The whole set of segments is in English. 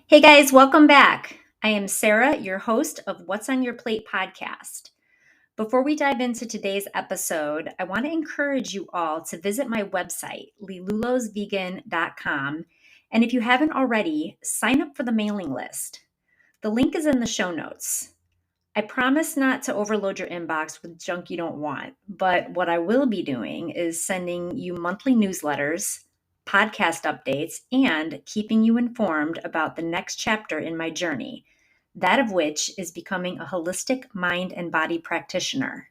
Hey guys, welcome back. I am Sarah, your host of What's on Your Plate podcast. Before we dive into today's episode, I want to encourage you all to visit my website, lilulosvegan.com. And if you haven't already, sign up for the mailing list. The link is in the show notes. I promise not to overload your inbox with junk you don't want, but what I will be doing is sending you monthly newsletters, podcast updates, and keeping you informed about the next chapter in my journey, that of which is becoming a holistic mind and body practitioner.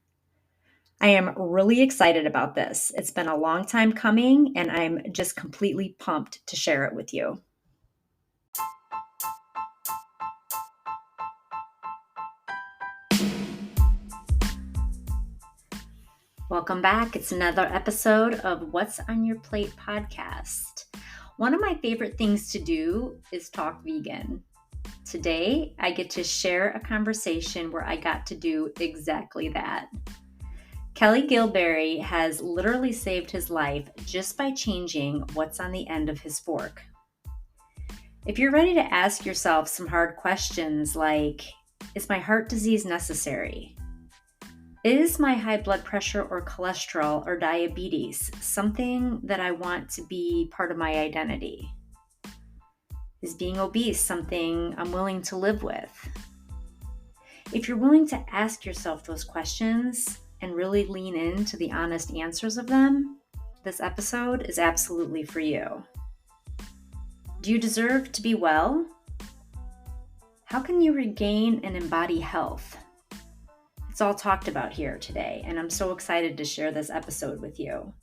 I am really excited about this. It's been a long time coming, and I'm just completely pumped to share it with you. Welcome back. It's another episode of What's on Your Plate podcast. One of my favorite things to do is talk vegan. Today, I get to share a conversation where I got to do exactly that. Kelley Gilberry has literally saved his life just by changing what's on the end of his fork. If you're ready to ask yourself some hard questions like, is my heart disease necessary? Is my high blood pressure or cholesterol or diabetes something that I want to be part of my identity? Is being obese something I'm willing to live with? If you're willing to ask yourself those questions and really lean into the honest answers of them, this episode is absolutely for you. Do you deserve to be well? How can you regain and embody health? It's all talked about here today, and I'm so excited to share this episode with you.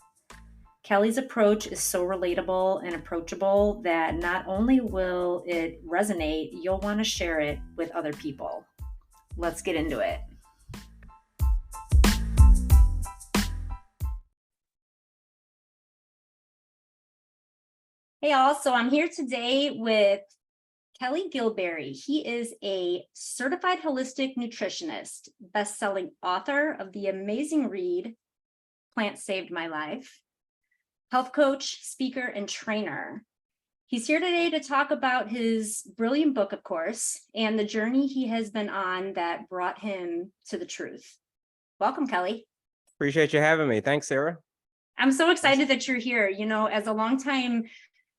Kelley's approach is so relatable and approachable that not only will it resonate, you'll want to share it with other people. Let's get into it. Hey y'all, so I'm here today with Kelley Gilberry. He is a certified holistic nutritionist, best-selling author of the amazing read, Plants Saved My Life, health coach, speaker, and trainer. He's here today to talk about his brilliant book, of course, and the journey he has been on that brought him to the truth. Welcome, Kelley. Appreciate you having me. Thanks, Sarah. I'm so excited that you're here. You know, as a longtime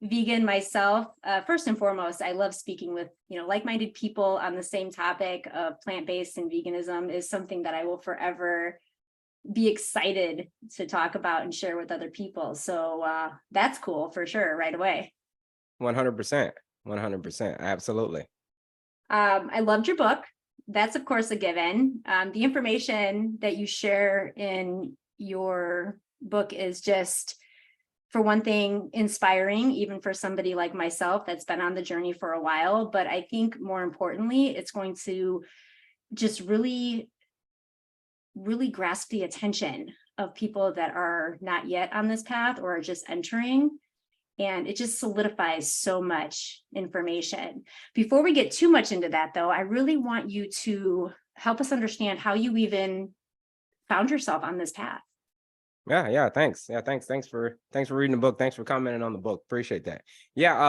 vegan myself, first and foremost, I love speaking with, like-minded people on the same topic of plant-based and veganism is something that I will forever be excited to talk about and share with other people. So that's cool for sure, right away. 100%. 100%. Absolutely. I loved your book. That's, of course, a given. The information that you share in your book is just, for one thing, inspiring, even for somebody like myself that's been on the journey for a while. But I think more importantly, it's going to just really grasp the attention of people that are not yet on this path or are just entering. And it just solidifies so much information. Before we get too much into that, though, I really want you to help us understand how you even found yourself on this path. Yeah. Thanks. Thanks for reading the book. Thanks for commenting on the book. Appreciate that.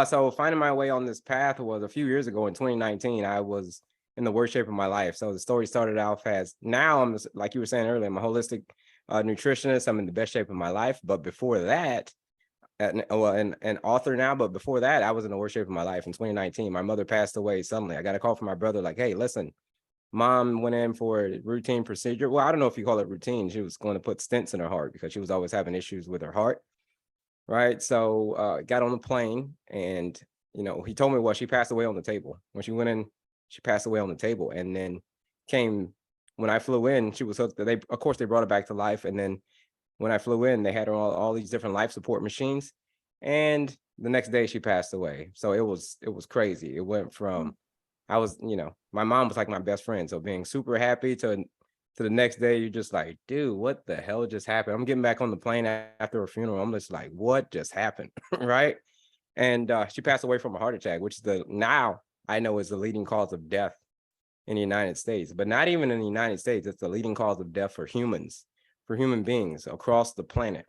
So finding my way on this path was a few years ago in 2019. I was in the worst shape of my life. So the story started off as, now I'm, like you were saying earlier, I'm a holistic nutritionist. I'm in the best shape of my life. But before that, an author now, but before that, I was in the worst shape of my life in 2019. My mother passed away suddenly. I got a call from my brother like, hey, listen, Mom went in for a routine procedure. Well, I don't know if you call it routine. She was going to put stents in her heart because she was always having issues with her heart. Right. So got on the plane and, he told me, well, she passed away on the table. When she went in, she passed away on the table. And then when I flew in, she was hooked. Of course, they brought her back to life. And then when I flew in, they had her on all these different life support machines. And the next day she passed away. So it was crazy. It went from, my mom was like my best friend. So being super happy to the next day, you're just like, dude, what the hell just happened? I'm getting back on the plane after her funeral. I'm just like, what just happened? Right. And she passed away from a heart attack, which now I know is the leading cause of death in the United States, but not even in the United States. It's the leading cause of death for human beings across the planet.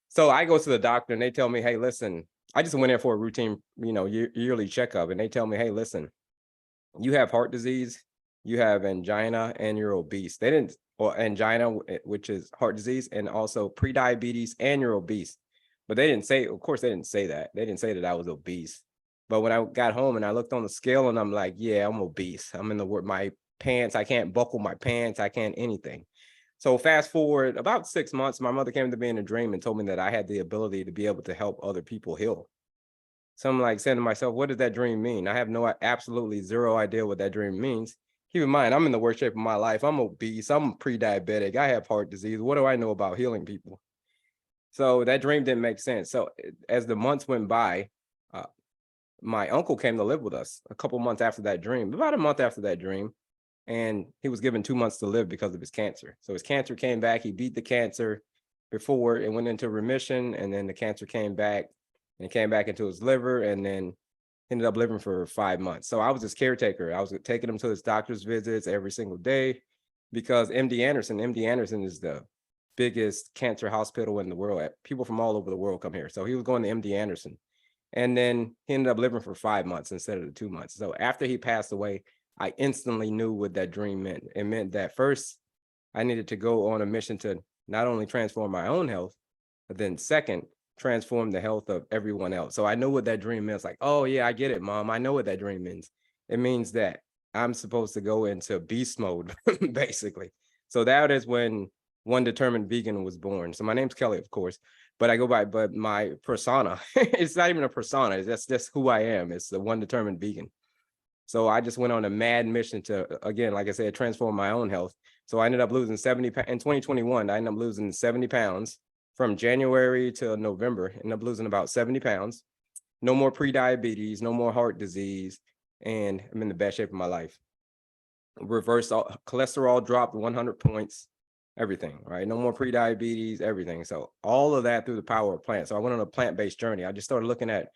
So I go to the doctor and they tell me, hey, listen, I just went in for a routine, yearly checkup, and they tell me, hey, listen, you have heart disease, you have angina, and you're obese. They didn't, or angina, which is heart disease, and also prediabetes, and you're obese. But they didn't say, of course, they didn't say that. They didn't say that I was obese. But when I got home and I looked on the scale and I'm like, yeah, I'm obese. I'm in the word, my pants, I can't buckle my pants, I can't anything. So fast forward about 6 months, my mother came to me in a dream and told me that I had the ability to be able to help other people heal. So I'm like saying to myself, what does that dream mean? I have absolutely zero idea what that dream means. Keep in mind, I'm in the worst shape of my life. I'm obese. I'm pre-diabetic. I have heart disease. What do I know about healing people? So that dream didn't make sense. So as the months went by, uh, my uncle came to live with us a couple months after that dream, about a month after that dream. And he was given 2 months to live because of his cancer. So his cancer came back. He beat the cancer before it went into remission. And then the cancer came back and it came back into his liver. And then ended up living for 5 months. So I was his caretaker. I was taking him to his doctor's visits every single day because MD Anderson is the biggest cancer hospital in the world. People from all over the world come here. So he was going to MD Anderson. And then he ended up living for 5 months instead of the 2 months. So after he passed away, I instantly knew what that dream meant. It meant that first, I needed to go on a mission to not only transform my own health, but then second, transform the health of everyone else. So I know what that dream means. Like, oh yeah, I get it, mom. I know what that dream means. It means that I'm supposed to go into beast mode, basically. So that is when One Determined Vegan was born. So my name's Kelley, of course, but I go by, but my persona, it's not even a persona. That's just who I am. It's the One Determined Vegan. So I just went on a mad mission to, again, like I said, transform my own health. So I ended up losing 70 pounds in 2021. I ended up losing 70 pounds from January to November. Ended up losing about 70 pounds. No more pre-diabetes, no more heart disease, and I'm in the best shape of my life. Reversed all, cholesterol dropped 100 points, everything, right? No more pre-diabetes, everything. So all of that through the power of plants. So I went on a plant-based journey. I just started looking at,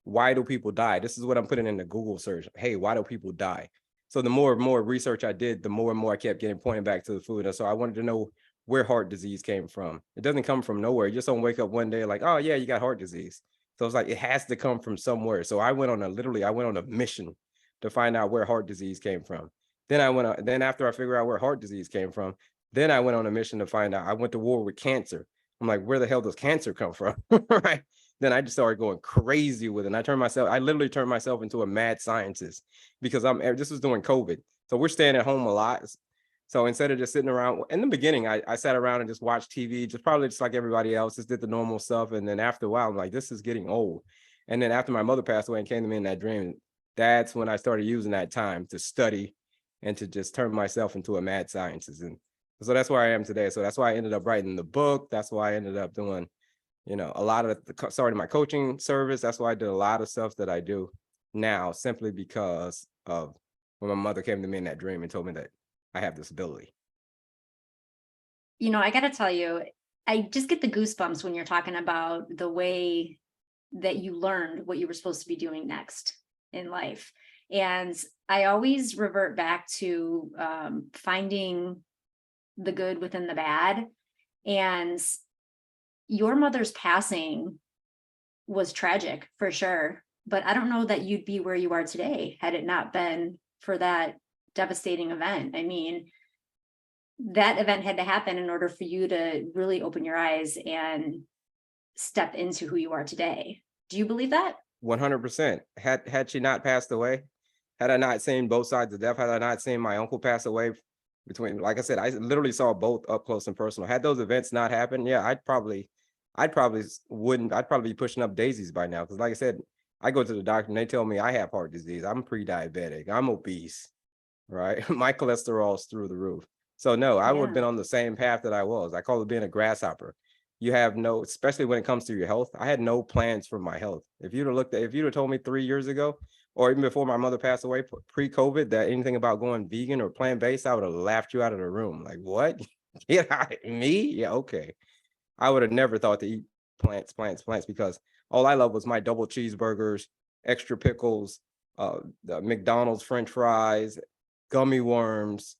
why do people die? This is what I'm putting in the Google search. Hey, why do people die? So the more and more research I did, the more and more I kept getting pointed back to the food. And so I wanted to know where heart disease came from. It doesn't come from nowhere. You just don't wake up one day like, oh yeah, you got heart disease. So it's like, it has to come from somewhere. So I went on a mission to find out where heart disease came from. Then after I figured out where heart disease came from, then I went on a mission to find out. I went to war with cancer. I'm like, where the hell does cancer come from? Right. Then I just started going crazy with it. And I literally turned myself into a mad scientist because this was during COVID. So we're staying at home a lot. So instead of just sitting around, in the beginning, I sat around and just watched TV, probably just like everybody else, just did the normal stuff. And then after a while, I'm like, this is getting old. And then after my mother passed away and came to me in that dream, that's when I started using that time to study and to just turn myself into a mad scientist. And so that's where I am today. So that's why I ended up writing the book. That's why I ended up doing a lot of starting my coaching service. That's why I did a lot of stuff that I do now, simply because of when my mother came to me in that dream and told me that I have this ability. I got to tell you, I just get the goosebumps when you're talking about the way that you learned what you were supposed to be doing next in life. And I always revert back to finding the good within the bad. And your mother's passing was tragic for sure, but I don't know that you'd be where you are today had it not been for that devastating event. I mean, that event had to happen in order for you to really open your eyes and step into who you are today. Do you believe that? 100%. Had she not passed away, had I not seen both sides of death, had I not seen my uncle pass away, like I said, I literally saw both up close and personal. Had those events not happened, yeah, I'd probably be pushing up daisies by now. Because like I said, I go to the doctor and they tell me I have heart disease. I'm pre-diabetic. I'm obese, right? My cholesterol's through the roof. So no, I would have been on the same path that I was. I call it being a grasshopper. You have no, especially when it comes to your health. I had no plans for my health. If you'd have told me 3 years ago, or even before my mother passed away, pre-COVID, that anything about going vegan or plant-based, I would have laughed you out of the room. Like, what? Yeah, me? Yeah, okay. I would have never thought to eat plants, because all I love was my double cheeseburgers, extra pickles, the McDonald's French fries, gummy worms,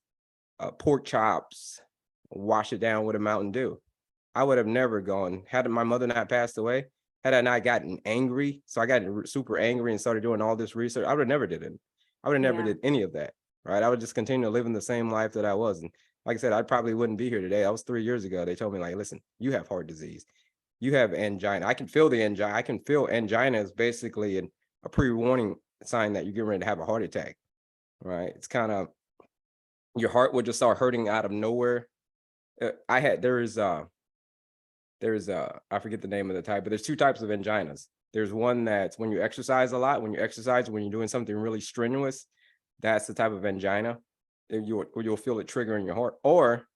pork chops, wash it down with a Mountain Dew. I would have never gone, had my mother not passed away, had I not gotten angry, so I got super angry and started doing all this research, I would have never did it. I would have never Yeah. did any of that, right? I would just continue living the same life that I was. And like I said, I probably wouldn't be here today. That was 3 years ago. They told me, like, listen, you have heart disease. You have angina. I can feel the angina. I can feel angina is basically a pre-warning sign that you're getting ready to have a heart attack, right? It's kind of, your heart would just start hurting out of nowhere. I had, I forget the name of the type, but there's two types of anginas. There's one that's when you exercise a lot, when you're doing something really strenuous, that's the type of angina. And you'll feel it triggering your heart. Or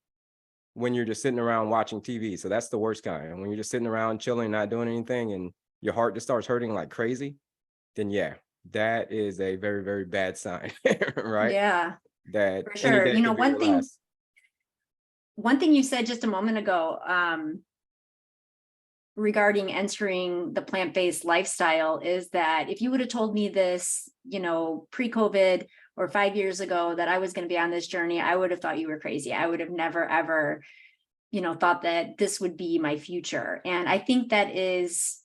when you're just sitting around watching TV. So that's the worst kind. And when you're just sitting around chilling, not doing anything, and your heart just starts hurting like crazy, then yeah, that is a very, very bad sign, right? Yeah, That for any sure. day You know, could be your last. one thing you said just a moment ago, regarding entering the plant-based lifestyle is that if you would have told me this, pre-COVID or 5 years ago that I was going to be on this journey, I would have thought you were crazy. I would have never, ever, thought that this would be my future. And I think that is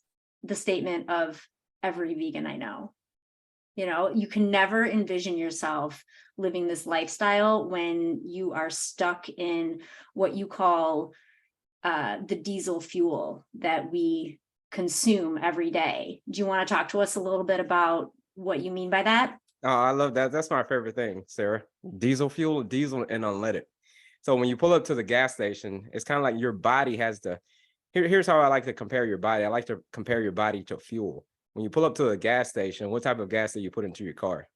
the statement of every vegan I know. You can never envision yourself living this lifestyle when you are stuck in what you call the diesel fuel that we consume every day. Do you want to talk to us a little bit about what you mean by that? Oh, I love that. That's my favorite thing, Sarah. Diesel fuel, diesel and unleaded. So when you pull up to the gas station, it's kind of like your body has to. Here's how I like to compare your body. I like to compare your body to fuel. When you pull up to a gas station, what type of gas do you put into your car?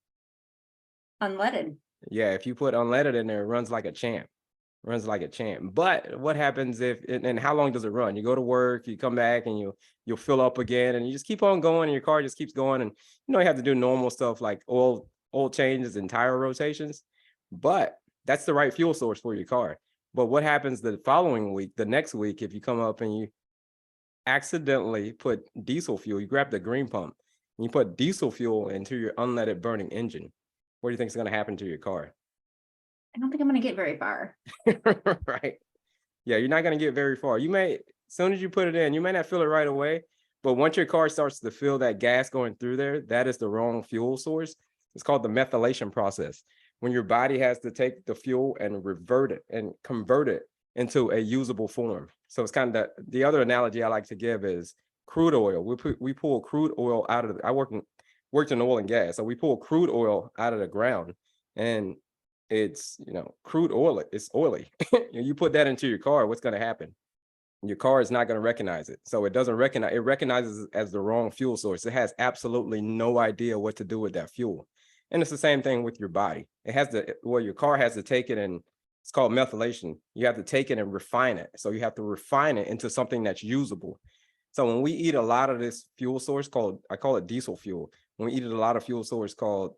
Unleaded. Yeah, if you put unleaded in there, it runs like a champ. Runs like a champ. But what happens if and how long does it run? You go to work, you come back, and you'll fill up again, and you just keep on going, and your car just keeps going. And you have to do normal stuff like oil changes and tire rotations. But that's the right fuel source for your car. But what happens the following week, the next week, if you come up and you accidentally put diesel fuel, you grab the green pump and you put diesel fuel into your unleaded burning engine, what do you think is going to happen to your car? I don't think I'm going to get very far. Right. Yeah, you're not going to get very far. You may, as soon as you put it in, you may not feel it right away, but once your car starts to feel that gas going through there, that is the wrong fuel source. It's called the methylation process. When your body has to take the fuel and revert it and convert it into a usable form. So it's kind of the other analogy I like to give is crude oil. We pull crude oil out of I worked in oil and gas. So we pull crude oil out of the ground, and it's crude oil, it's oily. You put that into your car, what's going to happen? Your car is not going to recognize it. So it doesn't recognize, it recognizes it as the wrong fuel source. It has absolutely no idea what to do with that fuel. And it's the same thing with your body. It has to, well, your car has to take it, and it's called methylation. You have to take it and refine it. So you have to refine it into something that's usable. So when we eat a lot of this fuel source I call it diesel fuel. When we eat a lot of fuel source called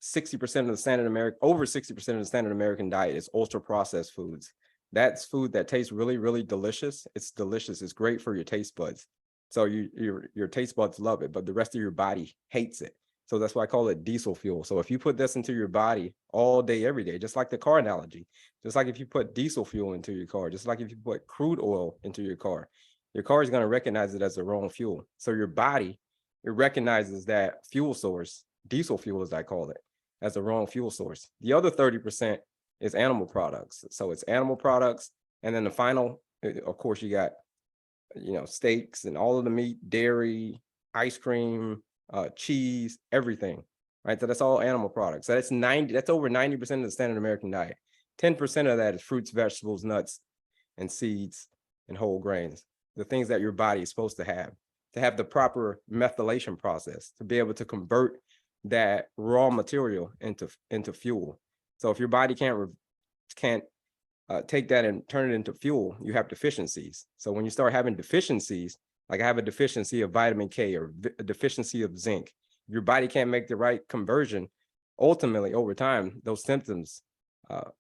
60% of the standard American, over 60% of the standard American diet is ultra processed foods. That's food that tastes really, really delicious. It's delicious. It's great for your taste buds. So your taste buds love it, but the rest of your body hates it. So that's why I call it diesel fuel. So if you put this into your body all day, every day, just like the car analogy, just like if you put diesel fuel into your car, just like if you put crude oil into your car is going to recognize it as the wrong fuel. So your body, it recognizes that fuel source, diesel fuel as I call it, as the wrong fuel source. The other 30% is animal products. So it's animal products. And then the final, of course, you got, steaks and all of the meat, dairy, ice cream, cheese, everything, right? So that's all animal products. So that's over 90% of the standard American diet. 10% of that is fruits, vegetables, nuts, and seeds and whole grains, the things that your body is supposed to have the proper methylation process to be able to convert that raw material into fuel. So if your body can't take that and turn it into fuel, you have deficiencies. So when you start having deficiencies, like I have a deficiency of vitamin K or a deficiency of zinc, your body can't make the right conversion. Ultimately, over time, those symptoms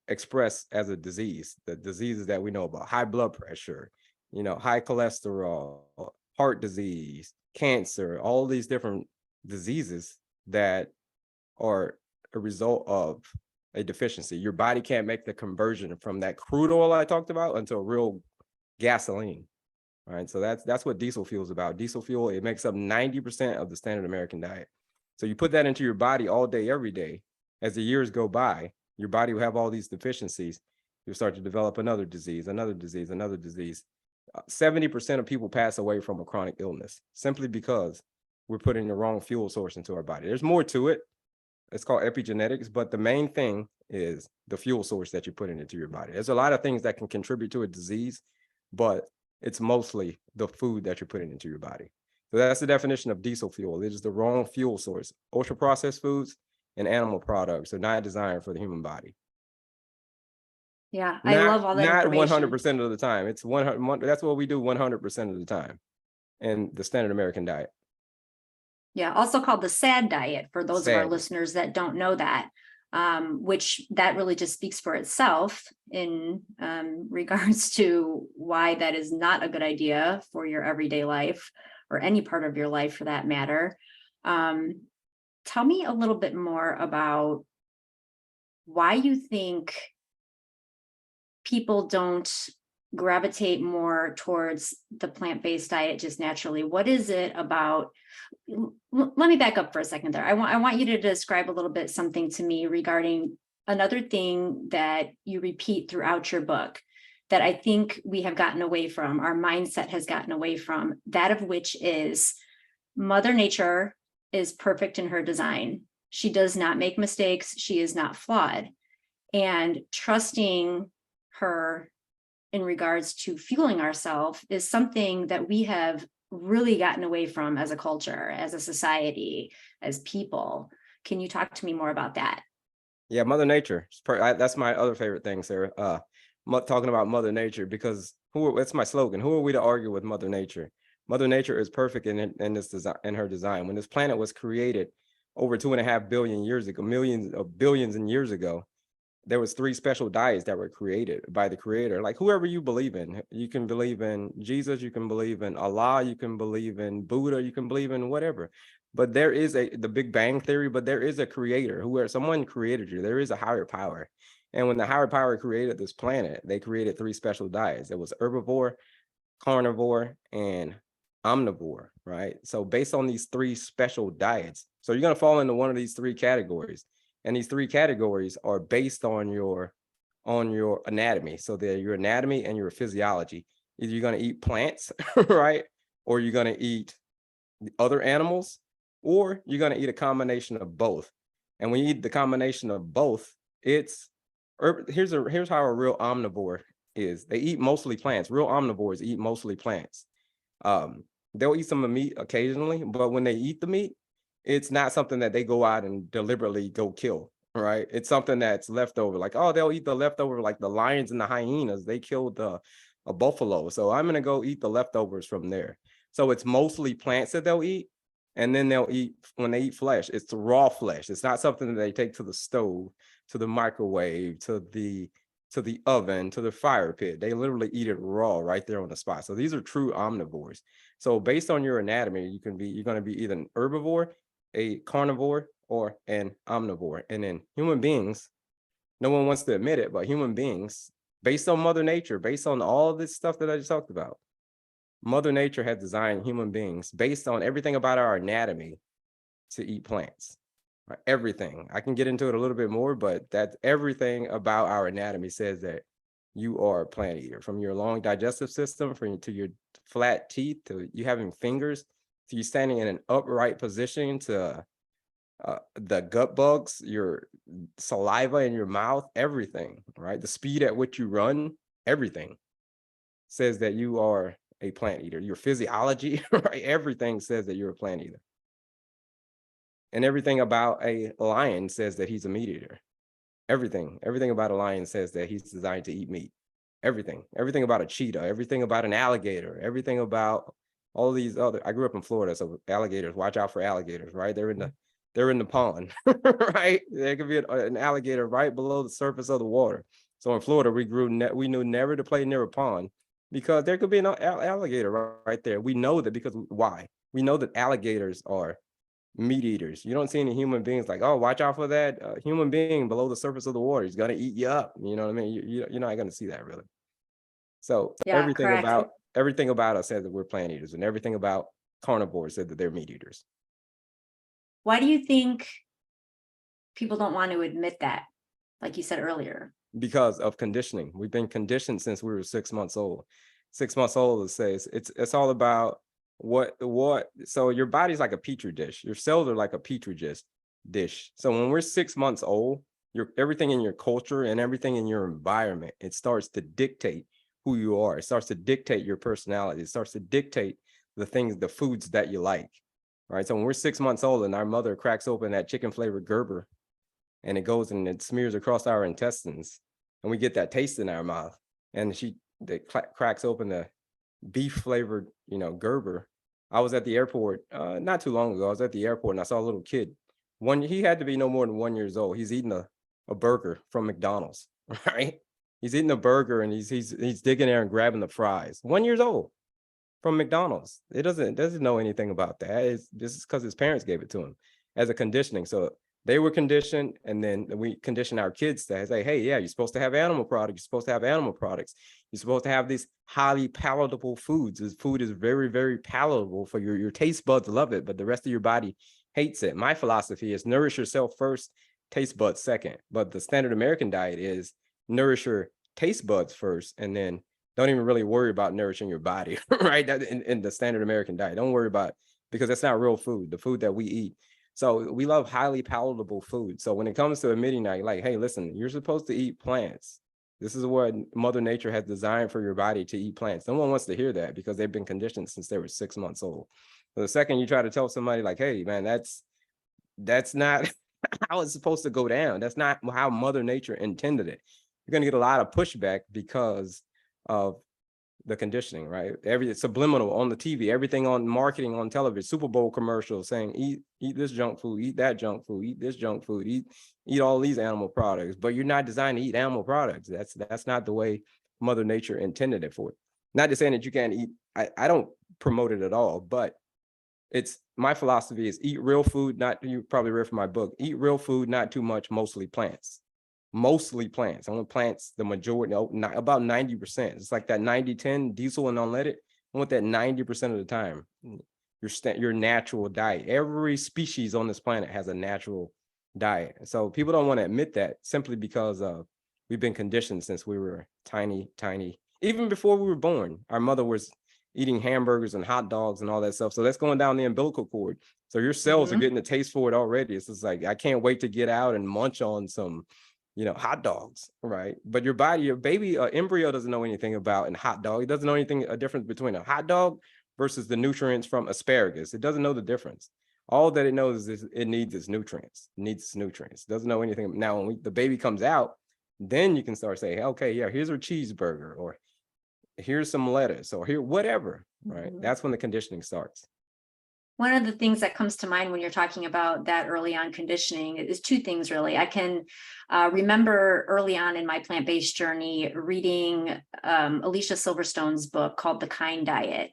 express as a disease. The diseases that we know about: high blood pressure, high cholesterol, heart disease, cancer, all these different diseases that are a result of a deficiency. Your body can't make the conversion from that crude oil I talked about into a real gasoline. right? So that's what diesel fuel is about. Diesel fuel, it makes up 90% of the standard American diet. So you put that into your body all day, every day. As the years go by, your body will have all these deficiencies. You'll start to develop another disease, another disease, another disease. 70% of people pass away from a chronic illness simply because we're putting the wrong fuel source into our body. There's more to it. It's called epigenetics, but the main thing is the fuel source that you're putting into your body. There's a lot of things that can contribute to a disease, but it's mostly the food that you're putting into your body. So that's the definition of diesel fuel. It is the wrong fuel source. Ultra processed foods and animal products are not designed for the human body. Yeah, I love all that Not information. 100% of the time. It's 100. That's what we do 100% of the time in the standard American diet. Yeah, also called the SAD diet for those of our listeners that don't know that, which that really just speaks for itself in regards to why that is not a good idea for your everyday life or any part of your life for that matter. Tell me a little bit more about why you think people don't gravitate more towards the plant-based diet just naturally. What is it about? Let me back up for a second there. I want you to describe a little bit something to me regarding another thing that you repeat throughout your book that I think we have gotten away from, our mindset has gotten away from, that of which is Mother Nature is perfect in her design. She does not make mistakes. She is not flawed. And trusting her in regards to fueling ourselves is something that we have really gotten away from as a culture, as a society, as people. Can you talk to me more about that? Yeah, Mother Nature. That's my other favorite thing, Sarah. Talking about Mother Nature, because that's my slogan. Who are we to argue with Mother Nature? Mother Nature is perfect in this design, in her design. When this planet was created over 2.5 billion years ago, millions of billions and years ago, there was 3 special diets that were created by the creator. Like whoever you believe in, you can believe in Jesus, you can believe in Allah, you can believe in Buddha, you can believe in whatever. But there is the Big Bang Theory, but there is a creator, someone created you. There is a higher power. And when the higher power created this planet, they created 3 special diets. It was herbivore, carnivore, and omnivore, right? So based on these 3 special diets, so you're going to fall into one of these 3 categories. And these 3 categories are based on your anatomy. So they're your anatomy and your physiology. Either you're going to eat plants, right? Or you're going to eat other animals, or you're going to eat a combination of both. And when you eat the combination of both, here's how a real omnivore is. They eat mostly plants. Real omnivores eat mostly plants. They'll eat some meat occasionally, but when they eat the meat, it's not something that they go out and deliberately go kill, right? It's something that's left over. Like, oh, they'll eat the leftover, like the lions and the hyenas. They killed a buffalo, so I'm gonna go eat the leftovers from there. So it's mostly plants that they'll eat, and then they'll eat, when they eat flesh, it's the raw flesh. It's not something that they take to the stove, to the microwave, to the oven, to the fire pit. They literally eat it raw right there on the spot. So these are true omnivores. So based on your anatomy, you're going to be either an herbivore, a carnivore, or an omnivore. And then human beings, no one wants to admit it, but human beings, based on Mother Nature, based on all this stuff that I just talked about, Mother Nature has designed human beings based on everything about our anatomy to eat plants. Right? Everything. I can get into it a little bit more, but that's everything about our anatomy says that you are a plant eater. From your long digestive system, to your flat teeth, to you having fingers, to you standing in an upright position, to the gut bugs, your saliva in your mouth, everything, right? The speed at which you run, everything says that you are a plant eater. Your physiology, right? Everything says that you're a plant eater. And everything about a lion says that he's a meat eater. Everything about a lion says that he's designed to eat meat. Everything about a cheetah, everything about an alligator, everything about all these other. I grew up in Florida, so alligators, watch out for alligators, right? They're in the pond, right? There could be an alligator right below the surface of the water. So in Florida, we knew never to play near a pond because there could be an alligator right there. We know that because why? We know that alligators are meat eaters. You don't see any human beings like, oh, watch out for that human being below the surface of the water. He's gonna eat you up. You know what I mean? You're not gonna see that really. So Yeah, everything correct. everything about us says that we're plant eaters, and everything about carnivores said that they're meat eaters. Why do you think people don't want to admit that, like you said earlier? Because of conditioning. We've been conditioned since we were 6 months old. 6 months old, it says it's all about what. So your body's like a petri dish. Your cells are like a petri dish. So when we're 6 months old, everything in your culture and everything in your environment, it starts to dictate who you are. It starts to dictate your personality. It starts to dictate the foods that you like. Right. So when we're 6 months old and our mother cracks open that chicken flavored Gerber, and it goes and it smears across our intestines, and we get that taste in our mouth, and cracks open the beef flavored, Gerber. I was at the airport not too long ago. I was at the airport and I saw a little kid. He had to be no more than 1 year old. He's eating a burger from McDonald's, right? He's eating a burger and he's digging there and grabbing the fries. 1 year old from McDonald's. It doesn't know anything about that. This is because his parents gave it to him as a conditioning. So they were conditioned, and then we condition our kids to say, hey, yeah, you're supposed to have animal products. You're supposed to have animal products. You're supposed to have these highly palatable foods. This food is very, very palatable for your taste buds love it, but the rest of your body hates it. My philosophy is nourish yourself first, taste buds second. But the standard American diet is nourish your taste buds first, and then don't even really worry about nourishing your body, right? That in the standard American diet, don't worry about it, because that's not real food, the food that we eat. So we love highly palatable food. So when it comes to admitting that, like, hey, listen, you're supposed to eat plants. This is what Mother Nature has designed for your body, to eat plants. No one wants to hear that because they've been conditioned since they were 6 months old. So the second you try to tell somebody like, hey, man, that's not how it's supposed to go down. That's not how Mother Nature intended it. You're going to get a lot of pushback because of the conditioning, right? Every subliminal on the TV, everything on marketing on television, Super Bowl commercials saying, eat this junk food, eat that junk food, eat this junk food, eat all these animal products, but you're not designed to eat animal products. That's not the way Mother Nature intended it for. Not just saying that you can't eat. I don't promote it at all, but it's my philosophy is eat real food. Not, you probably read from my book, eat real food, not too much, mostly plants. Mostly plants. I want plants, the majority, about 90%. It's like that 90-10 diesel and unleaded. I want that 90% of the time. Your natural diet. Every species on this planet has a natural diet. So people don't want to admit that simply because we've been conditioned since we were tiny. Even before we were born, our mother was eating hamburgers and hot dogs and all that stuff. So that's going down the umbilical cord. So your cells are getting a taste for it already. It's just like, I can't wait to get out and munch on some hot dogs, right? But your body, your baby embryo doesn't know anything about a hot dog. It doesn't know a difference between a hot dog versus the nutrients from asparagus. It doesn't know the difference. All that it knows is it needs its nutrients. It doesn't know anything. Now, when the baby comes out, then you can start saying, okay, yeah, here's our cheeseburger, or here's some lettuce, or here, whatever, right? That's when the conditioning starts. One of the things that comes to mind when you're talking about that early on conditioning is two things, really. I can remember early on in my plant-based journey reading Alicia Silverstone's book called The Kind Diet.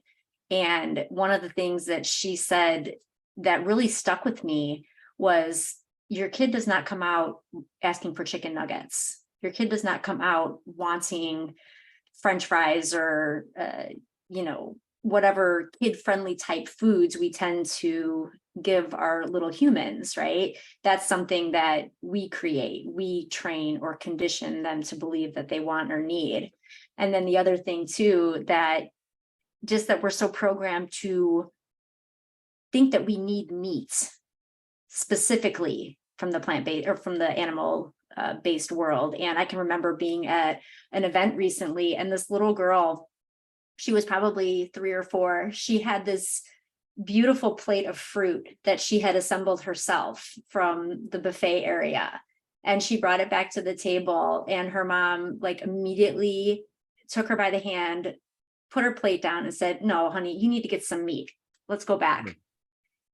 And one of the things that she said that really stuck with me was, your kid does not come out asking for chicken nuggets. Your kid does not come out wanting French fries or, whatever kid-friendly type foods we tend to give our little humans, right? That's something that we create. We train or condition them to believe that they want or need. And then the other thing too, that we're so programmed to think that we need meat specifically from the plant-based or from the animal based world. And I can remember being at an event recently, and this little girl, she was probably 3 or 4. She had this beautiful plate of fruit that she had assembled herself from the buffet area. And she brought it back to the table, and her mom immediately took her by the hand, put her plate down and said, no, honey, you need to get some meat. Let's go back.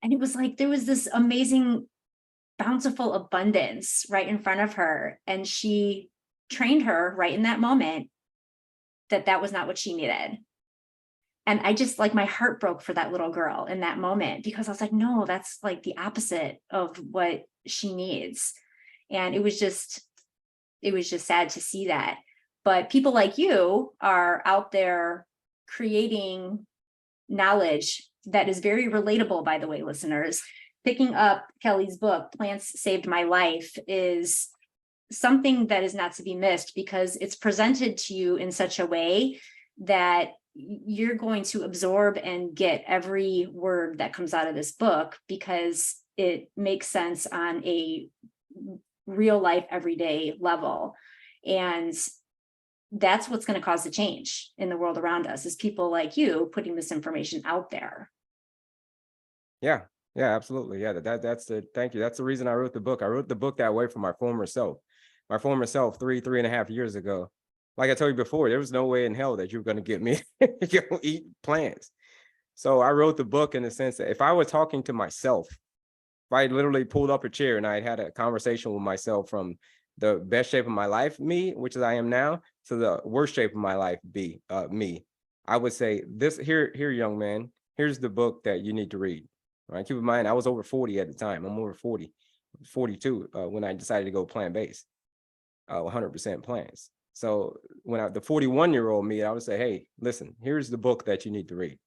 And it was like, there was this amazing, bountiful abundance right in front of her. And she trained her right in that moment that was not what she needed. And I just, my heart broke for that little girl in that moment, because I was like, no, that's the opposite of what she needs. And it was just sad to see that. But people like you are out there creating knowledge that is very relatable, by the way, listeners. Picking up Kelley's book, Plants Saved My Life, is something that is not to be missed because it's presented to you in such a way that you're going to absorb and get every word that comes out of this book because it makes sense on a real life, everyday level. And that's what's going to cause the change in the world around us, is people like you putting this information out there. Yeah, yeah, absolutely. Yeah, that's the thank you. That's the reason I wrote the book. I wrote the book that way for my former self. My former self, 3.5 years ago. Like I told you before, there was no way in hell that you were going to get me to eat plants. So I wrote the book in the sense that if I were talking to myself, if I literally pulled up a chair and I had a conversation with myself from the best shape of my life, me, which is I am now, to the worst shape of my life, me, I would say, here, young man, here's the book that you need to read. Right? Keep in mind, I was over 40 at the time. I'm over 40, 42 when I decided to go plant-based, 100% plants. So when the 41-year-old me, I would say, hey, listen, here's the book that you need to read.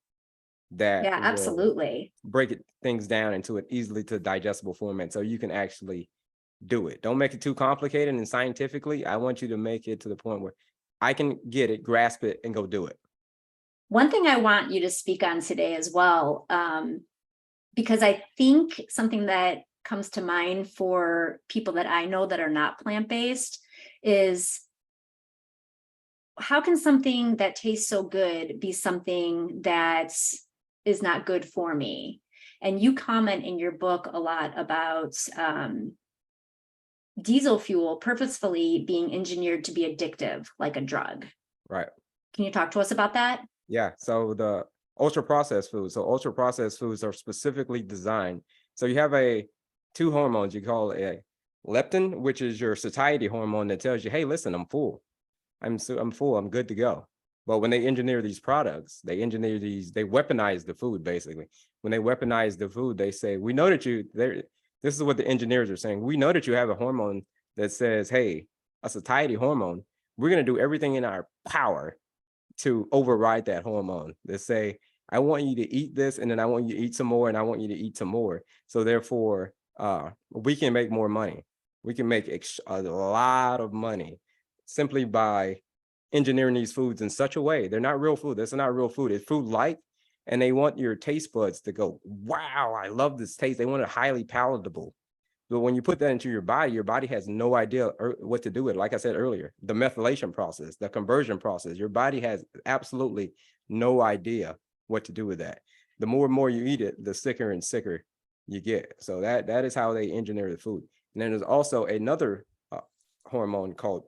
That yeah, absolutely break things down into an easily to digestible format so you can actually do it. Don't make it too complicated, and scientifically, I want you to make it to the point where I can get it, grasp it, and go do it. One thing I want you to speak on today as well, because I think something that comes to mind for people that I know that are not plant-based is, how can something that tastes so good be something that is not good for me? And you comment in your book a lot about diesel fuel purposefully being engineered to be addictive, like a drug. Right. Can you talk to us about that? Yeah. So the ultra processed foods. So ultra processed foods are specifically designed. So you have two hormones. You call it a leptin, which is your satiety hormone that tells you, hey, listen, I'm full. I'm full. I'm good to go. But when they engineer these products, they weaponize the food, basically. When they weaponize the food, they say, we know that this is what the engineers are saying. We know that you have a hormone that says, hey, a satiety hormone. We're going to do everything in our power to override that hormone. They say, I want you to eat this, and then I want you to eat some more, and I want you to eat some more. So therefore, we can make more money. We can make a lot of money simply by engineering these foods in such a way. They're not real food. That's not real food. It's food-like, and they want your taste buds to go, wow, I love this taste. They want it highly palatable. But when you put that into your body has no idea what to do with it. Like I said earlier, the methylation process, the conversion process, your body has absolutely no idea what to do with that. The more and more you eat it, the sicker and sicker you get. So that is how they engineer the food. And then there's also another hormone called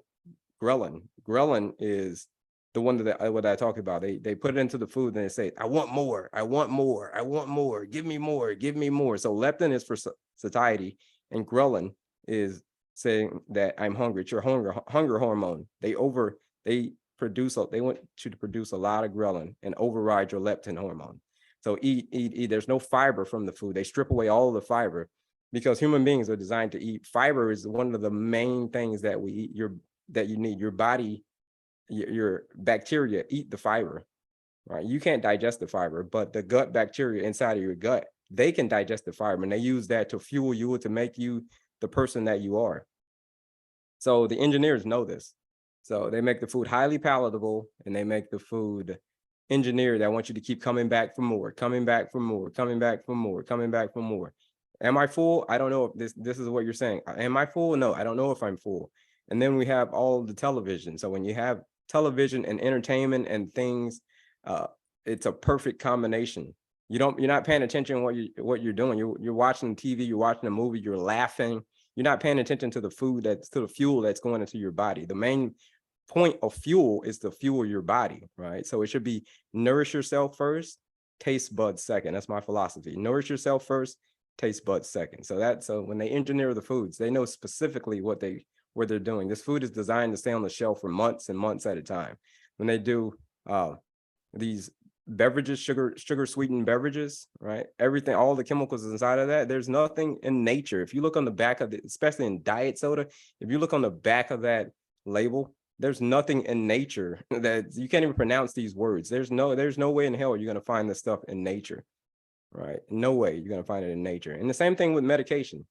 ghrelin. Ghrelin is the one that what I talk about. They put it into the food and they say, I want more, I want more, I want more, give me more, give me more. So leptin is for satiety, and ghrelin is saying that I'm hungry. It's your hunger hormone. They want you to produce a lot of ghrelin and override your leptin hormone. So eat. There's no fiber from the food. They strip away all of the fiber because human beings are designed to eat. Fiber is one of the main things that we eat. That you need. Your body, your bacteria eat the fiber, right? You can't digest the fiber, but the gut bacteria inside of your gut, they can digest the fiber, and they use that to fuel you, to make you the person that you are. So the engineers know this. So they make the food highly palatable, and they make the food engineered. I want you to keep coming back for more, coming back for more, coming back for more, coming back for more. Am I full? I don't know if this is what you're saying. Am I full? No, I don't know if I'm full. And then we have all the television. So when you have television and entertainment and things, it's a perfect combination. You're not paying attention to what you're doing. You're watching TV, you're watching a movie, you're laughing. You're not paying attention to the fuel that's going into your body. The main point of fuel is to fuel your body, right? So it should be nourish yourself first, taste buds second. That's my philosophy. Nourish yourself first, taste buds second. So when they engineer the foods, they know specifically what they're doing. This food is designed to stay on the shelf for months and months at a time. When they do these beverages, sugar sweetened beverages, right? Everything, all the chemicals inside of that, there's nothing in nature. If you look on the back of it, especially in diet soda, if you look on the back of that label, there's nothing in nature that you can't even pronounce these words. There's no way in hell you're going to find this stuff in nature, right? No way you're going to find it in nature. And the same thing with medication.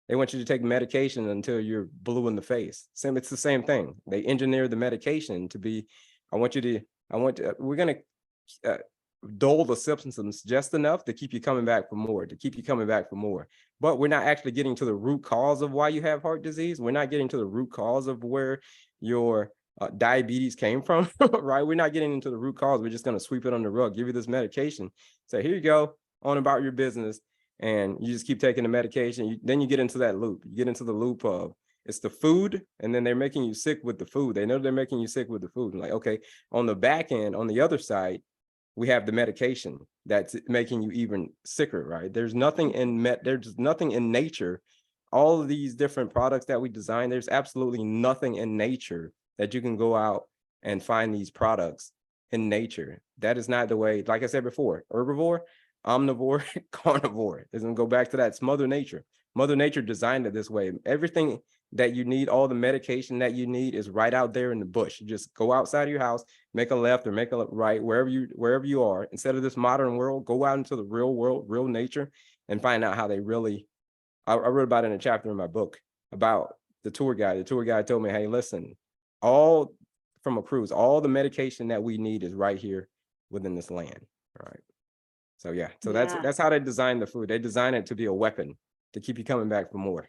They want you to take medication until you're blue in the face. It's the same thing. They engineer the medication to be, we're going to dull the symptoms just enough to keep you coming back for more, But we're not actually getting to the root cause of why you have heart disease. We're not getting to the root cause of where your diabetes came from, right? We're not getting into the root cause. We're just going to sweep it on the rug, give you this medication, say, here you go, on about your business. And you just keep taking the medication. Then you get into that loop. You get into the loop of it's the food, and then they're making you sick with the food. They know they're making you sick with the food. Like, okay, on the back end, on the other side, we have the medication that's making you even sicker, right? There's nothing in nature. All of these different products that we design, there's absolutely nothing in nature that you can go out and find these products in nature. That is not the way. Like I said before, herbivore, omnivore, carnivore. It's gonna go back to that. It's Mother Nature. Mother Nature designed it this way. Everything that you need, all the medication that you need is right out there in the bush. You just go outside of your house, make a left or make a right, wherever you are. Instead of this modern world, go out into the real world, real nature, and find out how they really. I wrote about it in a chapter in my book about the tour guide. The tour guide told me, hey, listen, all from a cruise, all the medication that we need is right here within this land. All right. So yeah, that's how they design the food. They design it to be a weapon to keep you coming back for more.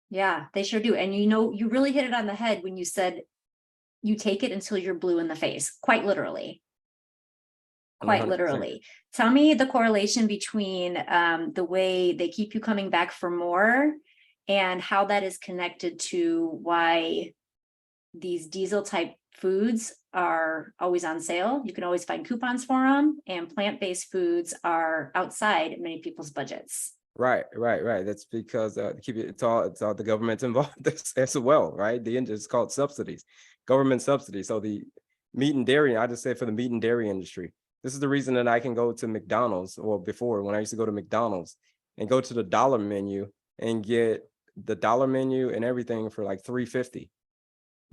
Yeah, they sure do. And you really hit it on the head when you said you take it until you're blue in the face, quite literally. Quite 100%. literally. Tell me the correlation between the way they keep you coming back for more and how that is connected to why these diesel type foods are always on sale. You can always find coupons for them, and plant-based foods are outside many people's budgets. Right. That's because it's all the government's involved as well, right? It's called subsidies, government subsidies. So the meat and dairy, I just say for the meat and dairy industry, this is the reason that I can go to McDonald's, or before when I used to go to McDonald's and go to the dollar menu and get the dollar menu and everything for like $3.50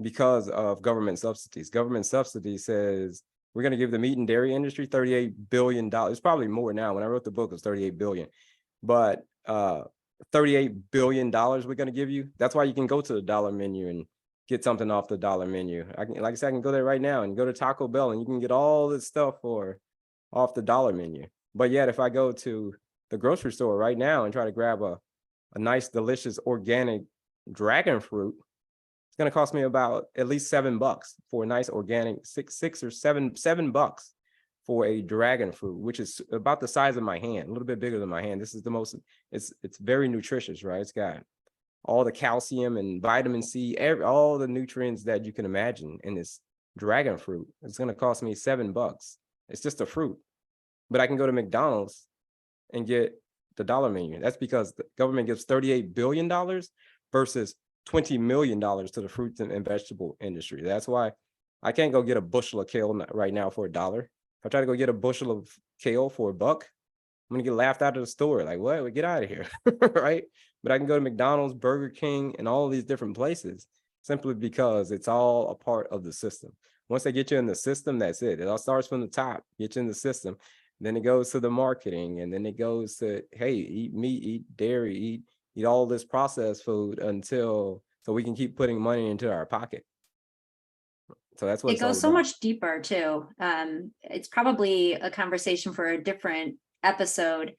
because of government subsidies. Government subsidy says we're going to give the meat and dairy industry $38 billion. It's probably more now. When I wrote the book, it was $38 billion. But $38 billion we're going to give you. That's why you can go to the dollar menu and get something off the dollar menu. Like I said, I can go there right now and go to Taco Bell and you can get all this stuff off the dollar menu. But yet, if I go to the grocery store right now and try to grab a nice, delicious, organic dragon fruit, it's going to cost me about at least $7 for a nice organic, six or $7 for a dragon fruit, which is about the size of my hand, a little bit bigger than my hand. This is the most, it's very nutritious, right? It's got all the calcium and vitamin C, all the nutrients that you can imagine in this dragon fruit. It's going to cost me $7. It's just a fruit. But I can go to McDonald's and get the dollar menu. That's because the government gives $38 billion versus $20 million to the fruits and vegetable industry. That's why I can't go get a bushel of kale right now for $1. If I try to go get a bushel of kale for $1, I'm gonna get laughed out of the store. Like, what? Get out of here, right? But I can go to McDonald's, Burger King, and all of these different places simply because it's all a part of the system. Once they get you in the system, that's it. It all starts from the top, get you in the system. Then it goes to the marketing, and then it goes to, hey, eat meat, eat dairy, eat all this processed food so we can keep putting money into our pocket. So that's what it goes so much deeper too. It's probably a conversation for a different episode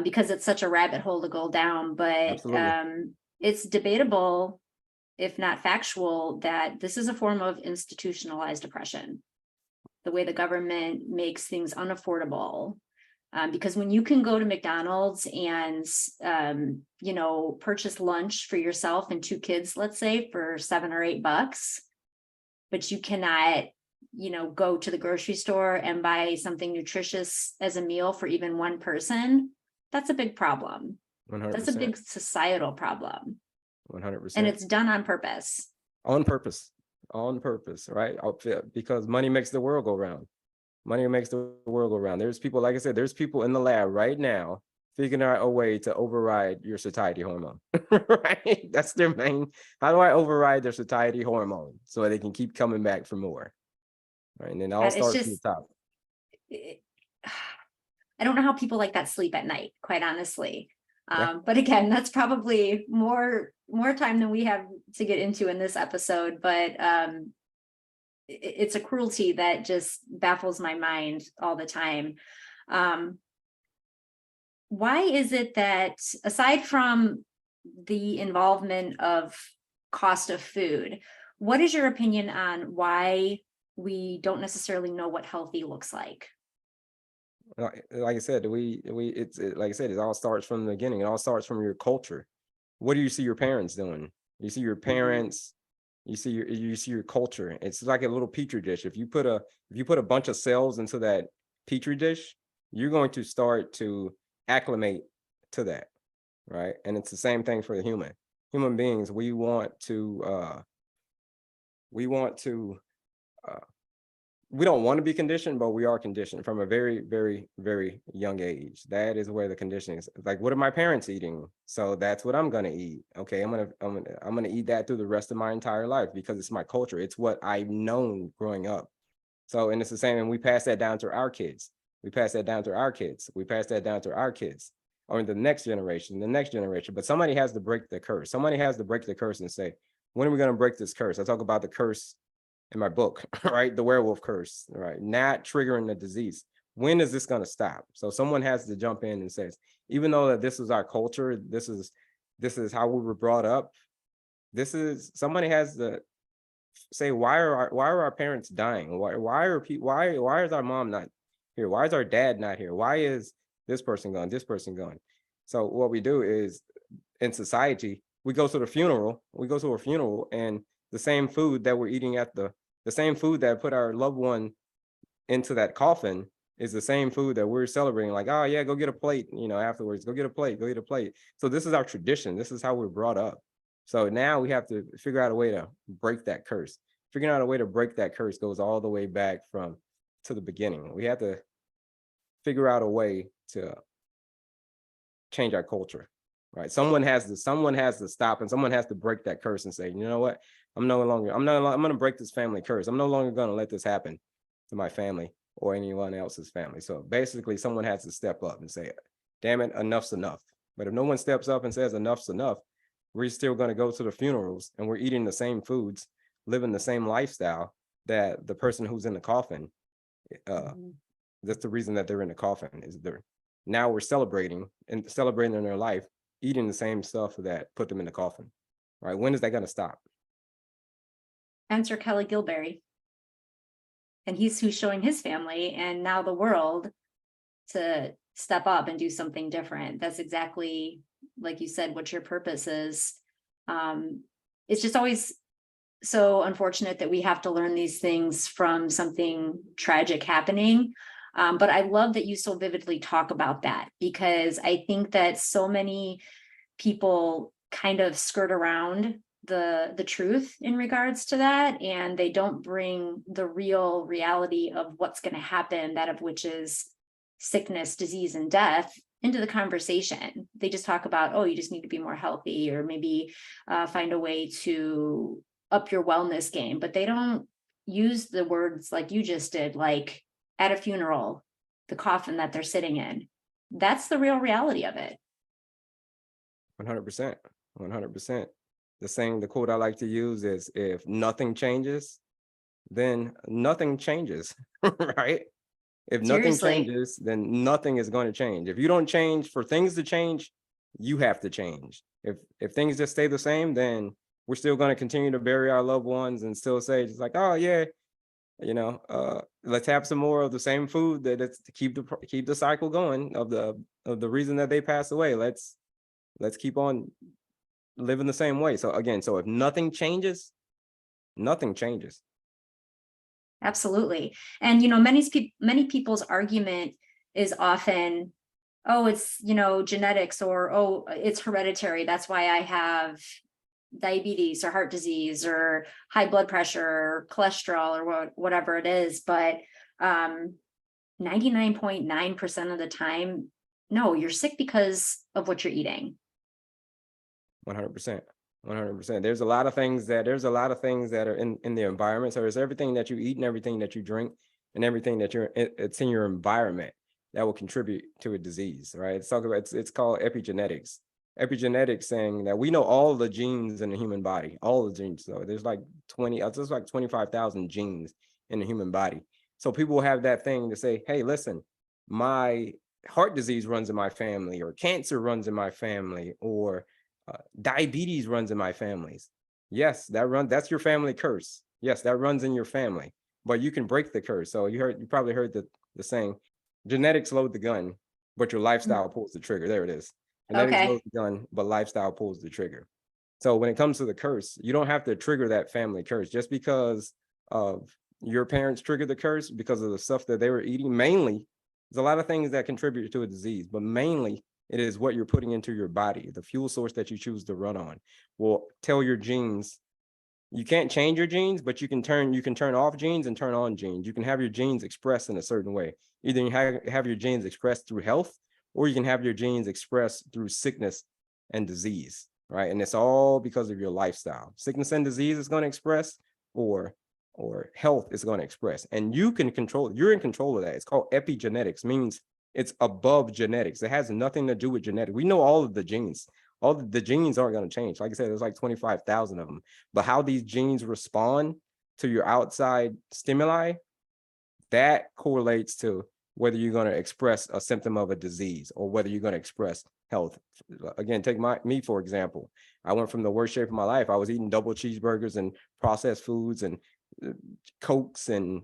because it's such a rabbit hole to go down, but it's debatable, if not factual, that this is a form of institutionalized oppression, the way the government makes things unaffordable. Because when you can go to McDonald's and, purchase lunch for yourself and 2 kids, let's say, for $7 or $8, but you cannot, go to the grocery store and buy something nutritious as a meal for even one person, that's a big problem. 100%. That's a big societal problem. 100%. And it's done on purpose. On purpose, right? Because money makes the world go round. Money makes the world go round. There's people, like I said, there's people in the lab right now figuring out a way to override your satiety hormone. Right? That's their main. How do I override their satiety hormone so they can keep coming back for more? Right. And then it all It's starts from the just, top. I don't know how people like that sleep at night, quite honestly. Yeah. But again, that's probably more time than we have to get into in this episode. But it's a cruelty that just baffles my mind all the time. Why is it that, aside from the involvement of cost of food, what is your opinion on why we don't necessarily know what healthy looks like? Like I said, like I said, it all starts from the beginning. It all starts from your culture. What do you see your parents doing? You see your parents, you see your culture. It's like a little petri dish. If you put a bunch of cells into that petri dish, you're going to start to acclimate to that, right? And it's the same thing for the human beings. We want to we don't want to be conditioned, but we are conditioned from a very, very, very young age. That is where the conditioning is. Like, what are my parents eating? So that's what I'm gonna eat. Okay, I'm gonna eat that through the rest of my entire life because it's my culture. It's what I've known growing up. So, and it's the same, and we pass that down to our kids. We pass that down to our kids. We pass that down to our kids, or the next generation, the next generation. But somebody has to break the curse. Somebody has to break the curse and say, when are we gonna break this curse? I talk about the curse in my book, right? The werewolf curse, right? Not triggering the disease. When is this going to stop? So someone has to jump in and says, even though that this is our culture, this is how we were brought up. Somebody has to say, why are our parents dying? Why is our mom not here? Why is our dad not here? Why is this person gone? This person gone? So what we do is, in society, we go to a funeral, and the same food that we're eating at the same food that put our loved one into that coffin is the same food that we're celebrating. Like, oh yeah, go get a plate, afterwards, go get a plate, go get a plate. So this is our tradition. This is how we're brought up. So now we have to figure out a way to break that curse. Figuring out a way to break that curse goes all the way back to the beginning. We have to figure out a way to change our culture, right? Someone has to stop, and someone has to break that curse and say, you know what? I'm going to break this family curse. I'm no longer going to let this happen to my family or anyone else's family. So basically someone has to step up and say, damn it, enough's enough. But if no one steps up and says enough's enough, we're still going to go to the funerals and we're eating the same foods, living the same lifestyle that the person who's in the coffin, that's the reason that they're in the coffin, is now we're celebrating in their life, eating the same stuff that put them in the coffin, right? When is that going to stop? Enter Kelley Gilberry. And he's who's showing his family and now the world to step up and do something different. That's exactly, like you said, what your purpose is. It's just always so unfortunate that we have to learn these things from something tragic happening. But I love that you so vividly talk about that, because I think that so many people kind of skirt around the truth in regards to that, and they don't bring the real reality of what's going to happen, that of which is sickness, disease, and death, into the conversation. They just talk about, oh, you just need to be more healthy, or maybe find a way to up your wellness game, but they don't use the words like you just did, like at a funeral, the coffin that they're sitting in. That's the real reality of it. 100%. 100%. The quote I like to use is, if nothing changes, then nothing changes, right? If nothing Seriously. changes, then nothing is going to change. If you don't change for things to change, you have to change. If things just stay the same, then we're still going to continue to bury our loved ones and still say, just like, oh yeah, let's have some more of the same food that's to keep the cycle going of the reason that they passed away. Let's keep on living the same way. So again, if nothing changes, nothing changes. Absolutely. And many people's argument is often, oh, it's genetics, or oh, it's hereditary, that's why I have diabetes or heart disease or high blood pressure or cholesterol or whatever it is. But 99.9% of the time, no, you're sick because of what you're eating. 100%. 100%. There's a lot of things that are in the environment. So there's everything that you eat and everything that you drink and everything that it's in your environment that will contribute to a disease, right? It's called epigenetics. Epigenetics saying that we know all the genes in the human body, all the genes. So there's like 25,000 genes in the human body. So people will have that thing to say, hey, listen, my heart disease runs in my family, or cancer runs in my family, or diabetes runs in my families. Yes, that's your family curse. Yes, that runs in your family, but you can break the curse. So you probably heard the saying, genetics load the gun, but your lifestyle pulls the trigger. There it is. Genetics load Okay. the gun, but lifestyle pulls the trigger. So when it comes to the curse, you don't have to trigger that family curse just because of your parents triggered the curse because of the stuff that they were eating. Mainly, there's a lot of things that contribute to a disease, but mainly it is what you're putting into your body. The fuel source that you choose to run on will tell your genes. You can't change your genes, but you can turn off genes and turn on genes. You can have your genes expressed in a certain way. Either you have your genes expressed through health, or you can have your genes expressed through sickness and disease, right? And it's all because of your lifestyle. Sickness and disease is going to express, or health is going to express. And you can control, you're in control of that. It's called epigenetics, means it's above genetics. It has nothing to do with genetics. We know all of the genes. All the genes aren't going to change. Like I said, there's like 25,000 of them. But how these genes respond to your outside stimuli, that correlates to whether you're going to express a symptom of a disease or whether you're going to express health. Again, take me for example. I went from the worst shape of my life. I was eating double cheeseburgers and processed foods and Cokes and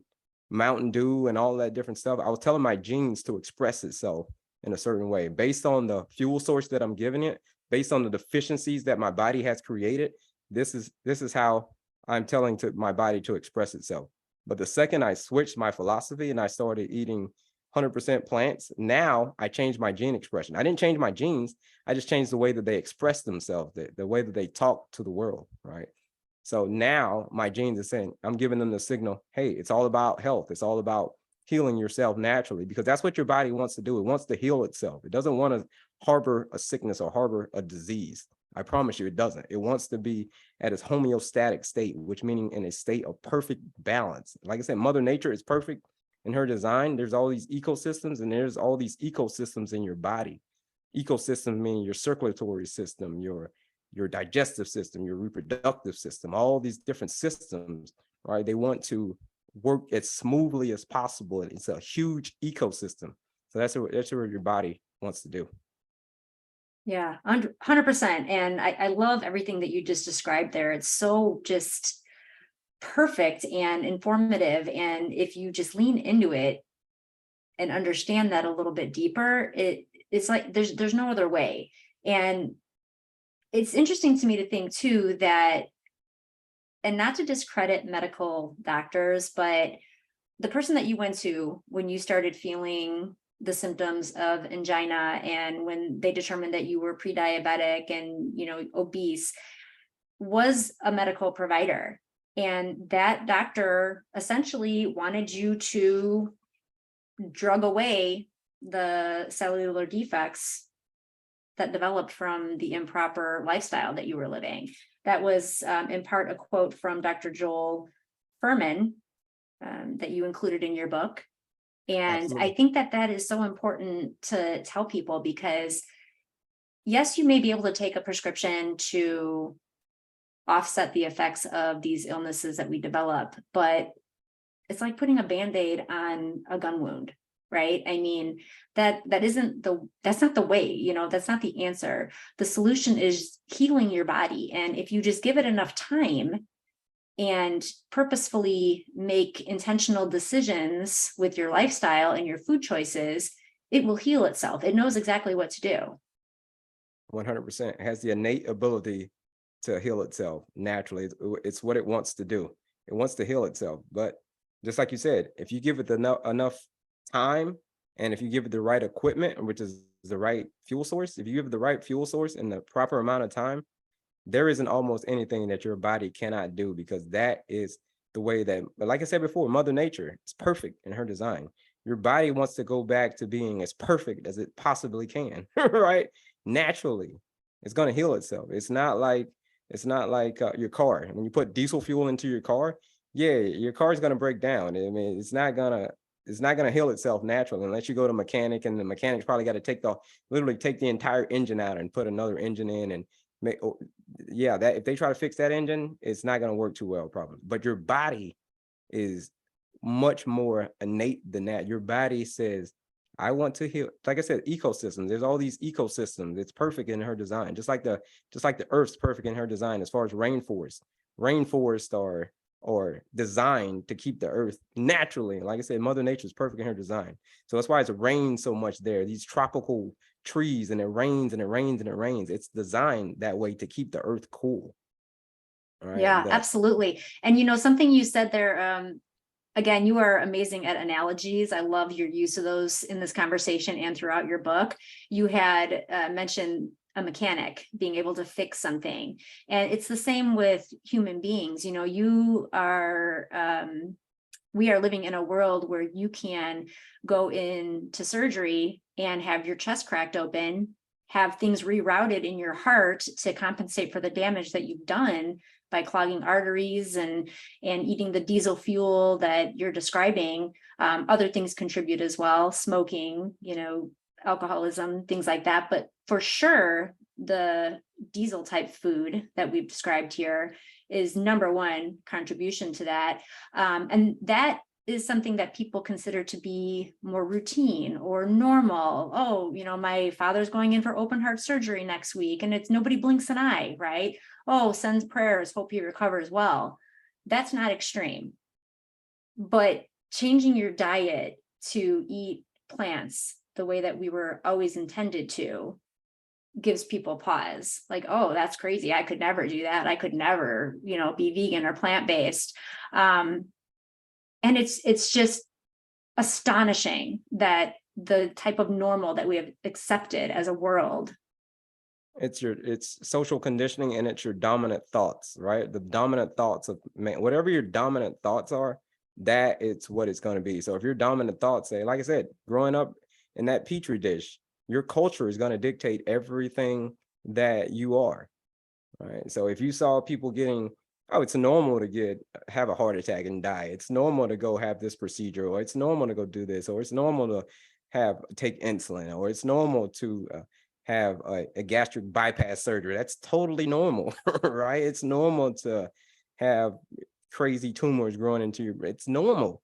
Mountain Dew and all that different stuff. I was telling my genes to express itself in a certain way based on the fuel source that I'm giving it, based on the deficiencies that my body has created. This is how I'm telling to my body to express itself. But the second I switched my philosophy and I started eating 100% plants, now I changed my gene expression. I didn't change my genes. I just changed the way that they express themselves, the way that they talk to the world, right? So now my genes are saying, I'm giving them the signal, hey, it's all about health. It's all about healing yourself naturally, because that's what your body wants to do. It wants to heal itself. It doesn't want to harbor a sickness or harbor a disease. I promise you, it doesn't. It wants to be at its homeostatic state, which meaning in a state of perfect balance. Like I said, Mother Nature is perfect in her design. There's all these ecosystems, and there's all these ecosystems in your body. Ecosystem meaning your circulatory system, your digestive system, your reproductive system, all these different systems, right? They want to work as smoothly as possible. It's a huge ecosystem. So that's what your body wants to do. Yeah, 100%. And I love everything that you just described there. It's so just perfect and informative. And if you just lean into it and understand that a little bit deeper, it's like there's no other way. And it's interesting to me to think too that, and not to discredit medical doctors, but the person that you went to when you started feeling the symptoms of angina and when they determined that you were pre-diabetic and obese was a medical provider, and that doctor essentially wanted you to drug away the cellular defects that developed from the improper lifestyle that you were living. That was in part a quote from Dr. Joel Furman that you included in your book. And Absolutely. I think that is so important to tell people, because yes, you may be able to take a prescription to offset the effects of these illnesses that we develop, but it's like putting a Band-Aid on a gun wound, right? I mean, that's not the way, that's not the answer. The solution is healing your body. And if you just give it enough time and purposefully make intentional decisions with your lifestyle and your food choices, it will heal itself. It knows exactly what to do. 100%. It has the innate ability to heal itself naturally. It's what it wants to do. It wants to heal itself. But just like you said, if you give it enough time, and if you give it the right equipment, which is the right fuel source, if you give it the right fuel source in the proper amount of time, there isn't almost anything that your body cannot do, because that is the way that, like I said before, Mother Nature is perfect in her design. Your body wants to go back to being as perfect as it possibly can, right? Naturally, it's going to heal itself. It's not like your car. When you put diesel fuel into your car, yeah, your car is going to break down. I mean, it's not gonna heal itself naturally unless you go to a mechanic, and the mechanic's probably got to literally take the entire engine out and put another engine in and make. Yeah, that if they try to fix that engine, it's not going to work too well, probably. But your body is much more innate than that. Your body says, I want to heal. Like I said, ecosystems. There's all these ecosystems. It's perfect in her design, just like the Earth's perfect in her design. As far as rainforests are designed to keep the Earth naturally. Like I said, Mother Nature is perfect in her design. So that's why it's rained so much there. These tropical trees, and it rains and it rains and it rains. It's designed that way to keep the Earth cool. Right. Yeah, absolutely. And something you said there, again, you are amazing at analogies. I love your use of those in this conversation and throughout your book. You had mentioned a mechanic being able to fix something. And it's the same with human beings. We are living in a world where you can go into surgery and have your chest cracked open, have things rerouted in your heart to compensate for the damage that you've done by clogging arteries and eating the diesel fuel that you're describing. Other things contribute as well, smoking, alcoholism, things like that. But for sure, the diesel type food that we've described here is number one contribution to that. And that is something that people consider to be more routine or normal. Oh, my father's going in for open heart surgery next week, and it's nobody blinks an eye, right? Oh, sends prayers, hope he recovers well. That's not extreme. But changing your diet to eat plants the way that we were always intended to gives people pause. Like, oh, that's crazy. I could never do that. I could never, be vegan or plant-based. And it's just astonishing that the type of normal that we have accepted as a world. It's social conditioning, and it's your dominant thoughts, right? The dominant thoughts of man, whatever your dominant thoughts are, that it's what it's going to be. So if your dominant thoughts say, like I said, growing up in that petri dish, your culture is going to dictate everything that you are, right? So if you saw people getting, oh, it's normal to have a heart attack and die. It's normal to go have this procedure, or it's normal to go do this, or it's normal to take insulin, or it's normal to have a gastric bypass surgery. That's totally normal, right? It's normal to have crazy tumors growing into it's normal,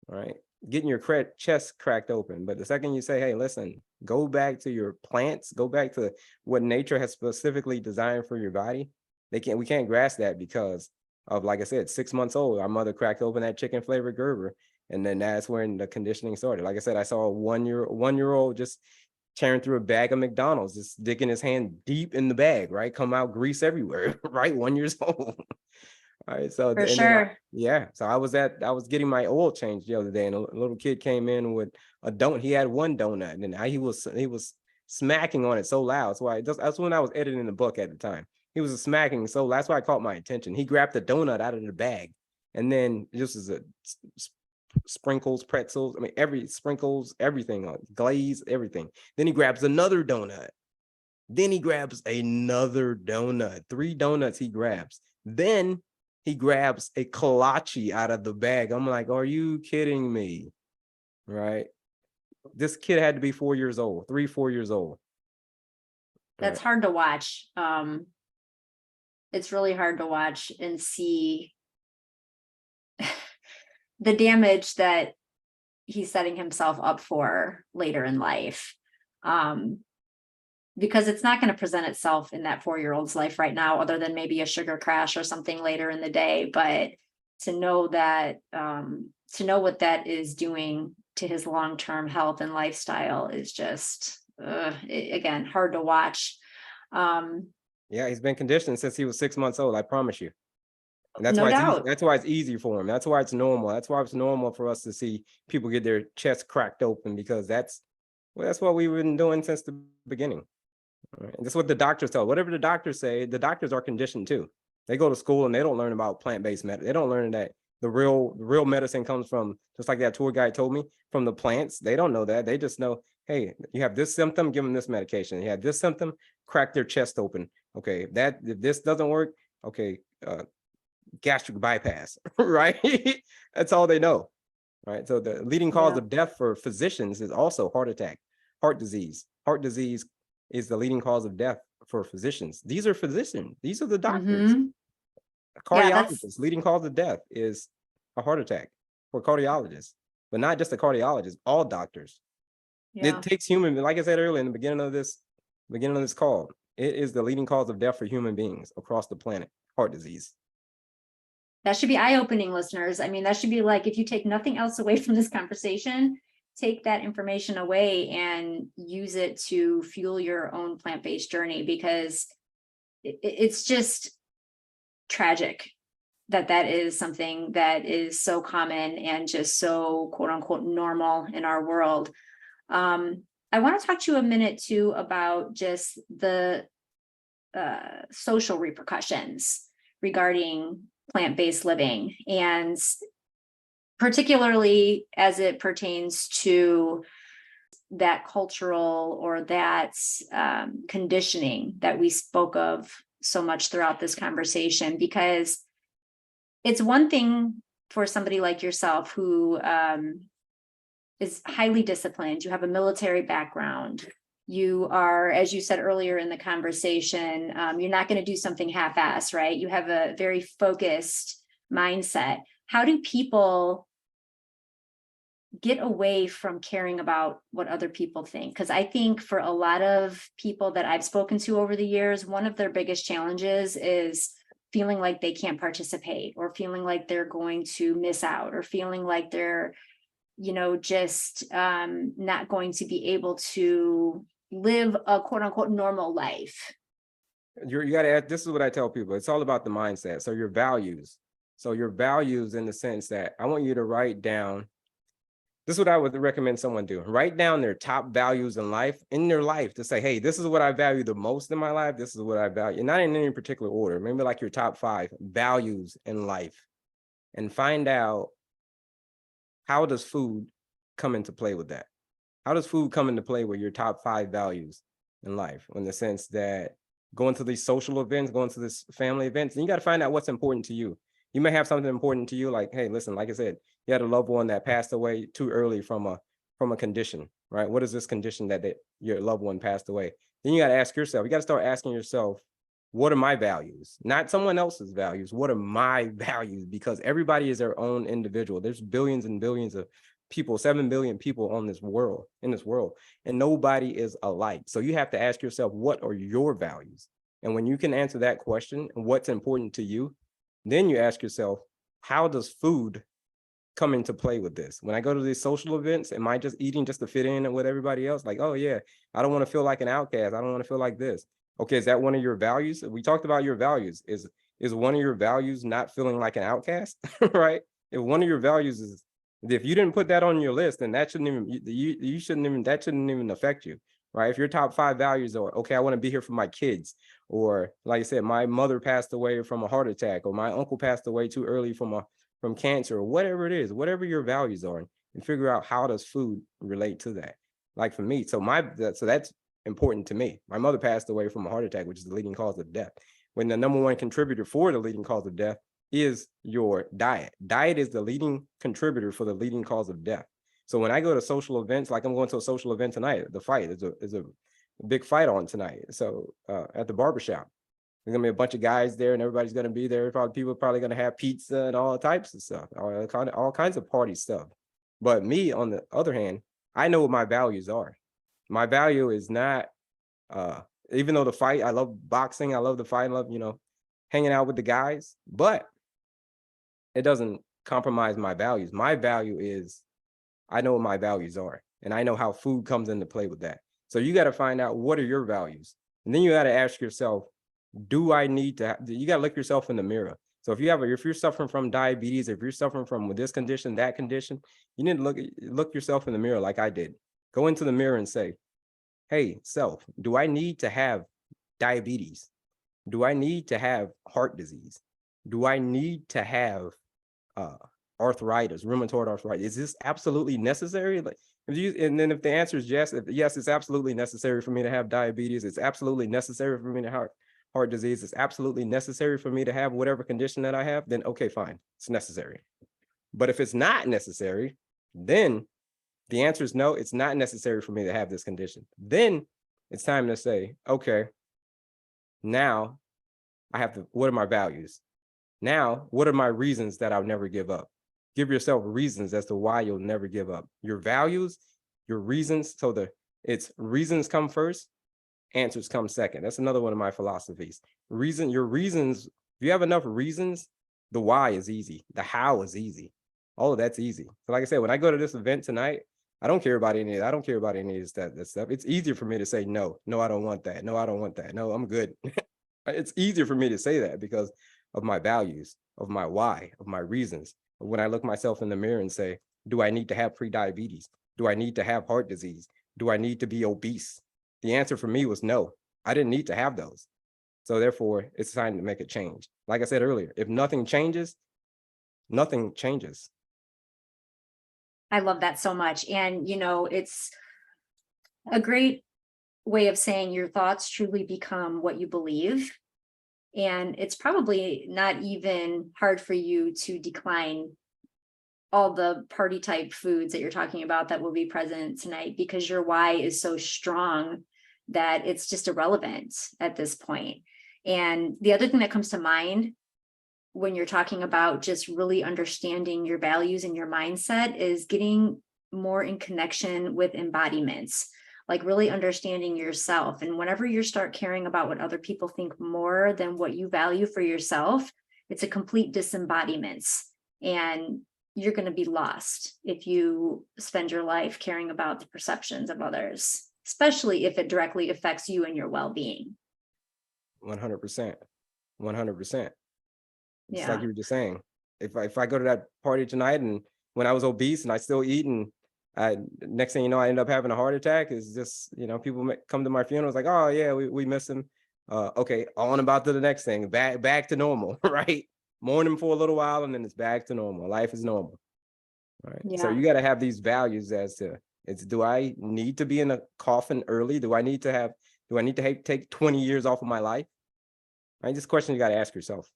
right? Getting your chest cracked open. But the second you say, hey, listen, go back to your plants, go back to what nature has specifically designed for your body, we can't grasp that because of, like I said, 6 months old, our mother cracked open that chicken flavored Gerber. And then that's when the conditioning started. Like I said, I saw a one-year-old just tearing through a bag of McDonald's, just digging his hand deep in the bag, right? Come out grease everywhere, right? 1 year old. All right. So, For sure. So I was getting my oil changed the other day, and a little kid came in with a donut. He had one donut, and he was smacking on it so loud. So that's when I was editing the book at the time. He was smacking, so that's why I caught my attention. He grabbed the donut out of the bag, and then just as a sprinkles, pretzels, sprinkles, everything, glaze, everything. Then he grabs another donut. Then he grabs another donut. 3 donuts he grabs. Then he grabs a kolache out of the bag. I'm like, are you kidding me? Right? This kid had to be 4 years old, 4 years old. That's right. hard to watch. It's really hard to watch and see the damage that he's setting himself up for later in life. Because it's not going to present itself in that 4-year-old's life right now, other than maybe a sugar crash or something later in the day. But to know that, to know what that is doing to his long-term health and lifestyle is just, again, hard to watch. Yeah, he's been conditioned since he was 6 months old. I promise you. And that's no why doubt. it's easy. That's why it's easy for him. That's why it's normal. That's why it's normal for us to see people get their chests cracked open, because that's what we've been doing since the beginning. Right. And that's what the doctors tell. Whatever the doctors say, the doctors are conditioned too. They go to school and they don't learn about plant-based medicine. They don't learn that The real medicine comes from, just like that tour guide told me, from the plants. They don't know that. They just know, hey, you have this symptom, give them this medication. You have this symptom, crack their chest open. Okay, if this doesn't work, okay, gastric bypass, right? That's all they know, right? So the leading cause of death for physicians is also heart attack, heart disease. Heart disease is the leading cause of death for physicians. These are physicians. These are the doctors. Mm-hmm. A Yeah, that's cardiologist, leading cause of death is a heart attack for cardiologists, but not just a cardiologist, all doctors. yeah. It takes human, like I said earlier in the beginning of this call, it is the leading cause of death for human beings across the planet, heart disease. That should be eye-opening, listeners. I mean, that should be like, if you take nothing else away from this conversation, take that information away and use it to fuel your own plant-based journey, because it's just tragic that is something that is so common and just so quote unquote normal in our world. I want to talk to you a minute too about just the social repercussions regarding plant-based living, and particularly as it pertains to that cultural or that conditioning that we spoke of so much throughout this conversation. Because it's one thing for somebody like yourself who is highly disciplined, you have a military background, you are, as you said earlier in the conversation, you're not going to do something half-ass, right? You have a very focused mindset. How do people get away from caring about what other people think? Because I think for a lot of people that I've spoken to over the years, one of their biggest challenges is feeling like they can't participate, or feeling like they're going to miss out, or feeling like they're, just not going to be able to live a quote unquote normal life. You got to ask, this is what I tell people. It's all about the mindset. So your values. So your values, in the sense that I want you to write down, this is what I would recommend someone do. Write down their top values in their life, to say, hey, this is what I value the most in my life. This is what I value, and not in any particular order. Maybe like your top 5 values in life, and find out, how does food come into play with that? How does food come into play with your top 5 values in life? In the sense that going to these social events, going to this family events, and you got to find out what's important to you. You may have something important to you, like, hey, listen, like I said, you had a loved one that passed away too early from a condition, right? What is this condition that your loved one passed away? Then you got to ask yourself, you got to start asking yourself, what are my values? Not someone else's values. What are my values? Because everybody is their own individual. There's billions and billions of people, 7 billion people in this world, and nobody is alike. So you have to ask yourself, what are your values? And when you can answer that question, what's important to you, then you ask yourself, how does food come into play with this? When I go to these social events, am I just eating just to fit in with everybody else? Like, oh yeah, I don't want to feel like an outcast. I don't want to feel like this. Okay, is that one of your values? We talked about your values. Is one of your values not feeling like an outcast, right? If one of your values is, if you didn't put that on your list, then that shouldn't even, that shouldn't even affect you, right? If your top 5 values are, okay, I want to be here for my kids, or like I said, my mother passed away from a heart attack, or my uncle passed away too early from cancer, or whatever it is, whatever your values are, and figure out, how does food relate to that? Like for me, so that's important to me. My mother passed away from a heart attack, which is the leading cause of death. When the number 1 contributor for the leading cause of death is your diet. Diet is the leading contributor for the leading cause of death. So when I go to social events, like I'm going to a social event tonight, the fight is a big fight on tonight. So at the barbershop, there's gonna be a bunch of guys there, and everybody's gonna be there. People are probably gonna have pizza and all types of stuff, all kinds of party stuff. But me, on the other hand, I know what my values are. My value is not, even though the fight, I love boxing, I love the fight, I love, hanging out with the guys, but it doesn't compromise my values. My value is, I know what my values are, and I know how food comes into play with that. So you got to find out, what are your values? And then you got to ask yourself, do I need to, you got to look yourself in the mirror. So if you're suffering from diabetes, if you're suffering from this condition, that condition, you need to look yourself in the mirror, like I did. Go into the mirror and say, hey, self, do I need to have diabetes? Do I need to have heart disease? Do I need to have arthritis, rheumatoid arthritis. Is this absolutely necessary? Like, and then if the answer is yes, yes, it's absolutely necessary for me to have diabetes. It's absolutely necessary for me to have heart disease. It's absolutely necessary for me to have whatever condition that I have. Then okay, fine, it's necessary. But if it's not necessary, then the answer is no, it's not necessary for me to have this condition. Then it's time to say, okay, now I have to, what are my values? Now, what are my reasons that I'll never give up? Give yourself reasons as to why you'll never give up. Your values, your reasons. So it's reasons come first, answers come second. That's another one of my philosophies. Your reasons, if you have enough reasons, the why is easy. The how is easy. All of that's easy. So like I said, when I go to this event tonight, I don't care about any of that. I don't care about any of that stuff. It's easier for me to say no. No, I don't want that. No, I don't want that. No, I'm good. It's easier for me to say that because of my values, of my why, of my reasons. When I look myself in the mirror and say, do I need to have prediabetes? Do I need to have heart disease? Do I need to be obese? The answer for me was no. I didn't need to have those. So therefore, it's time to make a change. Like I said earlier, if nothing changes, nothing changes. I love that so much. And, it's a great way of saying your thoughts truly become what you believe. And it's probably not even hard for you to decline all the party type foods that you're talking about that will be present tonight, because your why is so strong that it's just irrelevant at this point. And the other thing that comes to mind when you're talking about just really understanding your values and your mindset is getting more in connection with embodiments, like really understanding yourself. And whenever you start caring about what other people think more than what you value for yourself, it's a complete disembodiment. And you're going to be lost if you spend your life caring about the perceptions of others, especially if it directly affects you and your well-being. 100%. 100%. Just like Yeah. you were just saying, if I go to that party tonight and when I was obese and I still eat and next thing you know, I end up having a heart attack, is just, people come to my funerals like, oh yeah, we miss him. Okay, on about to the next thing, back to normal, right? Mourn him for a little while and then it's back to normal. Life is normal, right? So Yeah. you got to have these values as to, do I need to be in a coffin early? Do I need to take 20 years off of my life? Right? This question you got to ask yourself.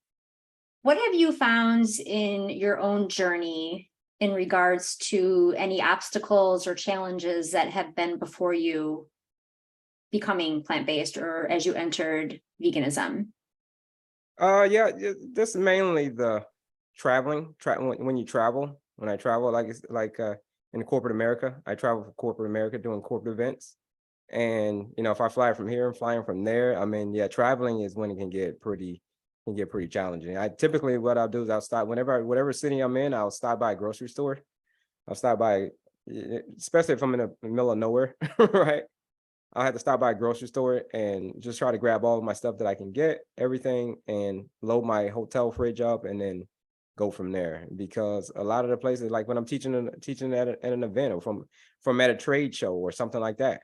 What have you found in your own journey in regards to any obstacles or challenges that have been before you becoming plant-based or as you entered veganism? Yeah, this is mainly the traveling. When you travel, when I travel, like in corporate America, I travel for corporate America doing corporate events. And if I fly from here and flying from there, I mean, yeah, traveling is when it can get pretty challenging. I typically what I'll do is I'll stop whatever city I'm in, I'll stop by a grocery store. I'll stop by, especially if I'm in the middle of nowhere, right? I'll have to stop by a grocery store and just try to grab all of my stuff that I can get, everything, and load my hotel fridge up and then go from there. Because a lot of the places, like when I'm teaching at an event or from at a trade show or something like that,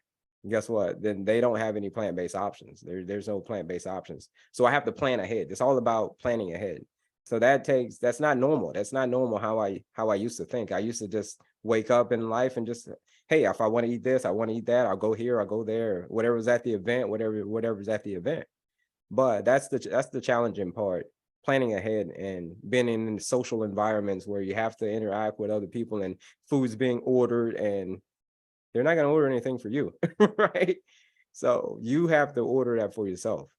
guess what? Then they don't have any plant-based options. There's no plant-based options. So I have to plan ahead. It's all about planning ahead. So that's not normal. That's not normal how I used to think. I used to just wake up in life and just, hey, if I want to eat this, I want to eat that, I'll go here, I'll go there, whatever's at the event, whatever's at the event. But that's the challenging part, planning ahead and being in social environments where you have to interact with other people and food's being ordered and they're not going to order anything for you, right? So you have to order that for yourself.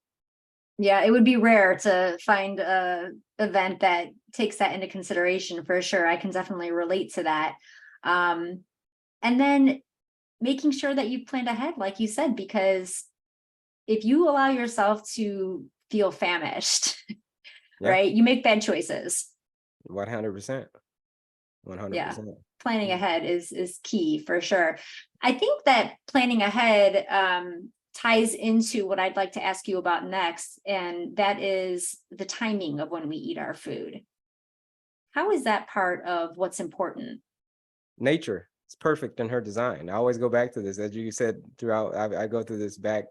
Yeah, it would be rare to find a event that takes that into consideration for sure. I can definitely relate to that. And then making sure that you've planned ahead, like you said, because if you allow yourself to feel famished, Yeah, right, you make bad choices. 100%. Yeah, 100%. planning ahead is key for sure. I think that planning ahead ties into what I'd like to ask you about next, and that is the timing of when we eat our food. How is that part of what's important? Nature is perfect in her design. I always go back to this, as you said throughout. I go through this back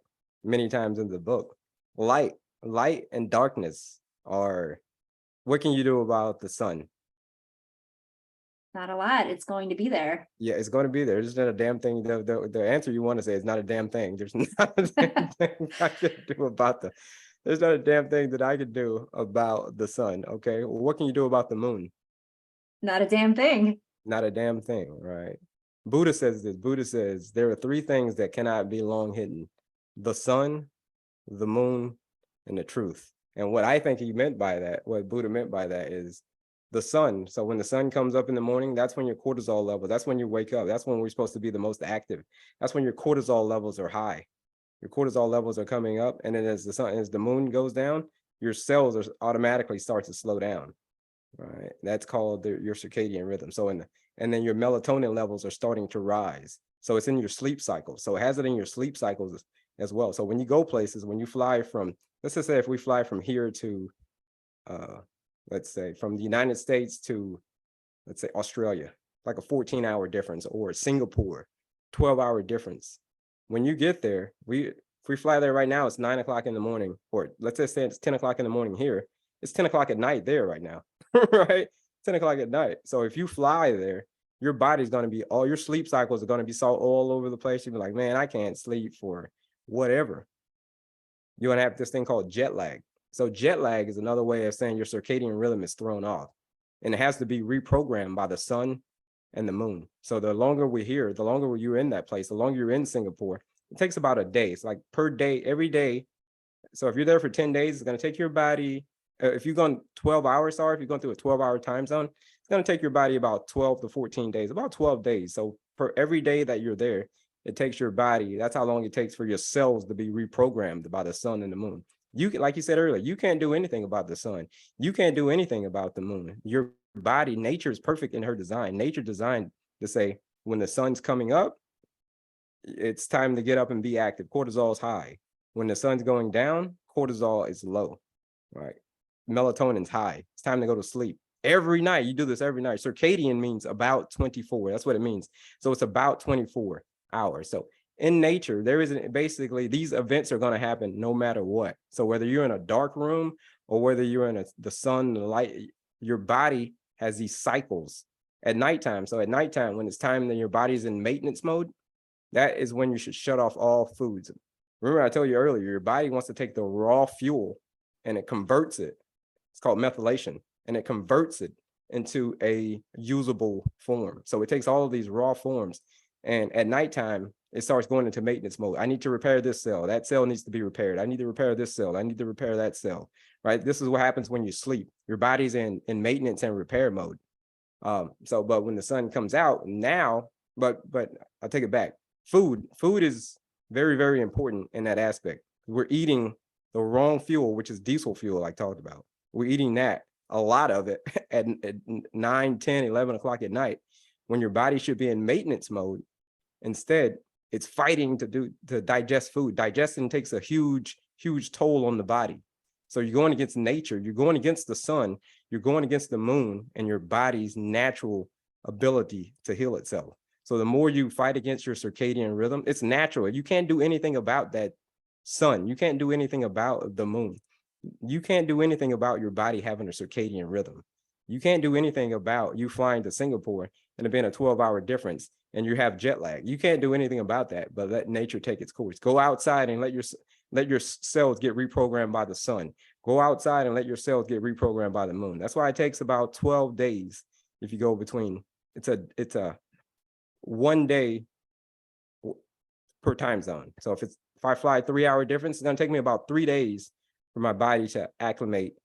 many times in the book. Light and darkness are, what can you do about the sun? Not a lot. It's going to be there. Yeah, it's going to be there. There's not a damn thing. The answer you want to say is not a damn thing. There's not a damn thing I could do about there's not a damn thing that I could do about the sun. Okay. Well, what can you do about the moon? Not a damn thing. Not a damn thing, right? Buddha says this. Buddha says there are three things that cannot be long hidden: the sun, the moon, and the truth. And what I think he meant by that, what Buddha meant by that, is the sun. So when the sun comes up in the morning, that's when your cortisol level, that's when you wake up. That's when we're supposed to be the most active. That's when your cortisol levels are high. Your cortisol levels are coming up. And then as the moon goes down, your cells are automatically start to slow down. Right. That's called your circadian rhythm. So and then your melatonin levels are starting to rise. So it's in your sleep cycle. So it has it in your sleep cycles as well. So when you go places, when you fly from, let's just say if we fly from here to, let's say from the United States to, let's say Australia, like a 14-hour difference, or Singapore, 12-hour difference. When you get there, if we fly there right now, it's 9 o'clock in the morning, or let's just say it's 10 o'clock in the morning here. It's 10 o'clock at night there right now, right? 10 o'clock at night. So if you fly there, your body's going to be, all your sleep cycles are going to be all over the place. You'll be like, man, I can't sleep for whatever. You're going to have this thing called jet lag. So jet lag is another way of saying your circadian rhythm is thrown off. And it has to be reprogrammed by the sun and the moon. So the longer we're here, the longer you're in that place, the longer you're in Singapore, it takes about a day. It's like per day, every day. So if you're there for 10 days, it's going to take your body, if you're going 12 hours, if you're going through a 12-hour time zone, it's going to take your body about 12 to 14 days, about 12 days. So for every day that you're there, it takes your body, that's how long it takes for your cells to be reprogrammed by the sun and the moon. You can, like you said earlier, you can't do anything about the sun. You can't do anything about the moon. Your body, nature is perfect in her design. Nature designed to say, when the sun's coming up, it's time to get up and be active. Cortisol is high. When the sun's going down, cortisol is low, right? Melatonin's high. It's time to go to sleep. Every night, you do this every night. Circadian means about 24. That's what it means. So it's about 24 hours. So in nature, there isn't, basically, these events are going to happen no matter what. So whether you're in a dark room or whether you're in the sun, the light, your body has these cycles at nighttime. So at nighttime, when it's time that your body's in maintenance mode, that is when you should shut off all foods. Remember, I told you earlier, your body wants to take the raw fuel and it converts it. It's called methylation, and it converts it into a usable form. So it takes all of these raw forms, and at nighttime, it starts going into maintenance mode. I need to repair this cell. That cell needs to be repaired. I need to repair this cell. I need to repair that cell, right? This is what happens when you sleep. Your body's in maintenance and repair mode. But when the sun comes out now, but I'll take it back. Food is very, very important in that aspect. We're eating the wrong fuel, which is diesel fuel, I talked about. We're eating that, a lot of it, at 9, 10, 11 o'clock at night, when your body should be in maintenance mode. Instead, it's fighting to digest food. Digestion takes a huge, huge toll on the body. So you're going against nature, you're going against the sun, you're going against the moon and your body's natural ability to heal itself. So the more you fight against your circadian rhythm, it's natural. You can't do anything about that sun. You can't do anything about the moon. You can't do anything about your body having a circadian rhythm. You can't do anything about you flying to Singapore and it being a 12-hour difference and you have jet lag. You can't do anything about that, but let nature take its course. Go outside and let your cells get reprogrammed by the sun. Go outside and let your cells get reprogrammed by the moon. That's why it takes about 12 days if you go between, it's a 1 day per time zone. So if I fly a 3-hour difference, it's going to take me about 3 days for my body to acclimate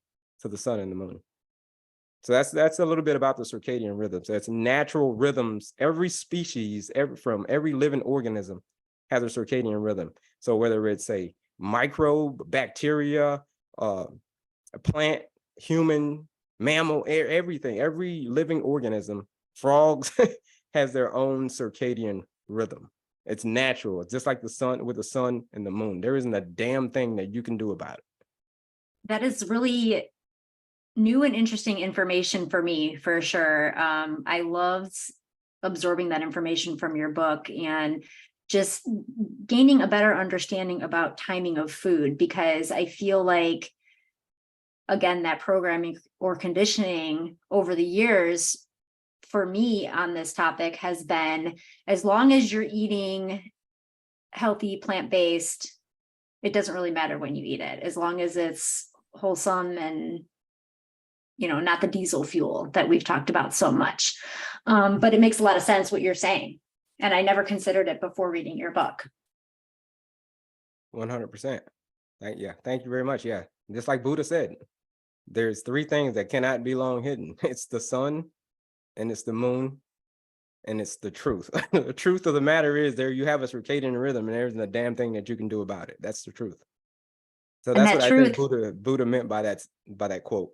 to the sun and the moon. So that's a little bit about the circadian rhythm. So it's natural rhythms. Every species, from every living organism has a circadian rhythm. So whether it's a microbe, bacteria, a plant, human, mammal, everything, every living organism, frogs has their own circadian rhythm. It's natural. It's just like the sun, with the sun and the moon. There isn't a damn thing that you can do about it. That is really new and interesting information for me, for sure. I loved absorbing that information from your book and just gaining a better understanding about timing of food, because I feel like, again, that programming or conditioning over the years for me on this topic has been, as long as you're eating healthy, plant-based, it doesn't really matter when you eat it, as long as it's wholesome and, not the diesel fuel that we've talked about so much. But it makes a lot of sense what you're saying. And I never considered it before reading your book. 100%. Thank you very much. Yeah. Just like Buddha said, there's three things that cannot be long hidden. It's the sun, and it's the moon, and it's the truth. The truth of the matter is, there you have a circadian rhythm, and there isn't a damn thing that you can do about it. That's the truth. So And that's that what I think truth, Buddha meant by that quote.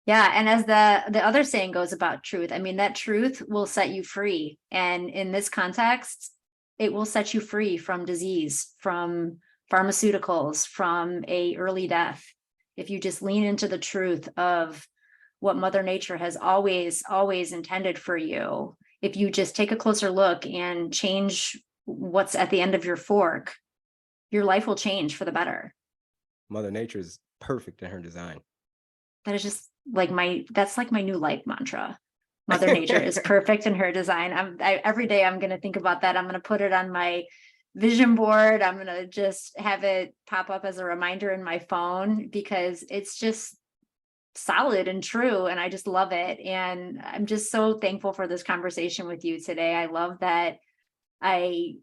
yeah. And as the other saying goes about truth, I mean, that truth will set you free. And in this context, it will set you free from disease, from pharmaceuticals, from a early death. If you just lean into the truth of what Mother Nature has always, always intended for you, if you just take a closer look and change what's at the end of your fork, your life will change for the better. Mother Nature is perfect in her design. That is just that's like my new life mantra. Mother Nature is perfect in her design. Every day I'm going to think about that. I'm going to put it on my vision board. I'm going to just have it pop up as a reminder in my phone, because it's just solid and true. And I just love it. And I'm just so thankful for this conversation with you today. I love that I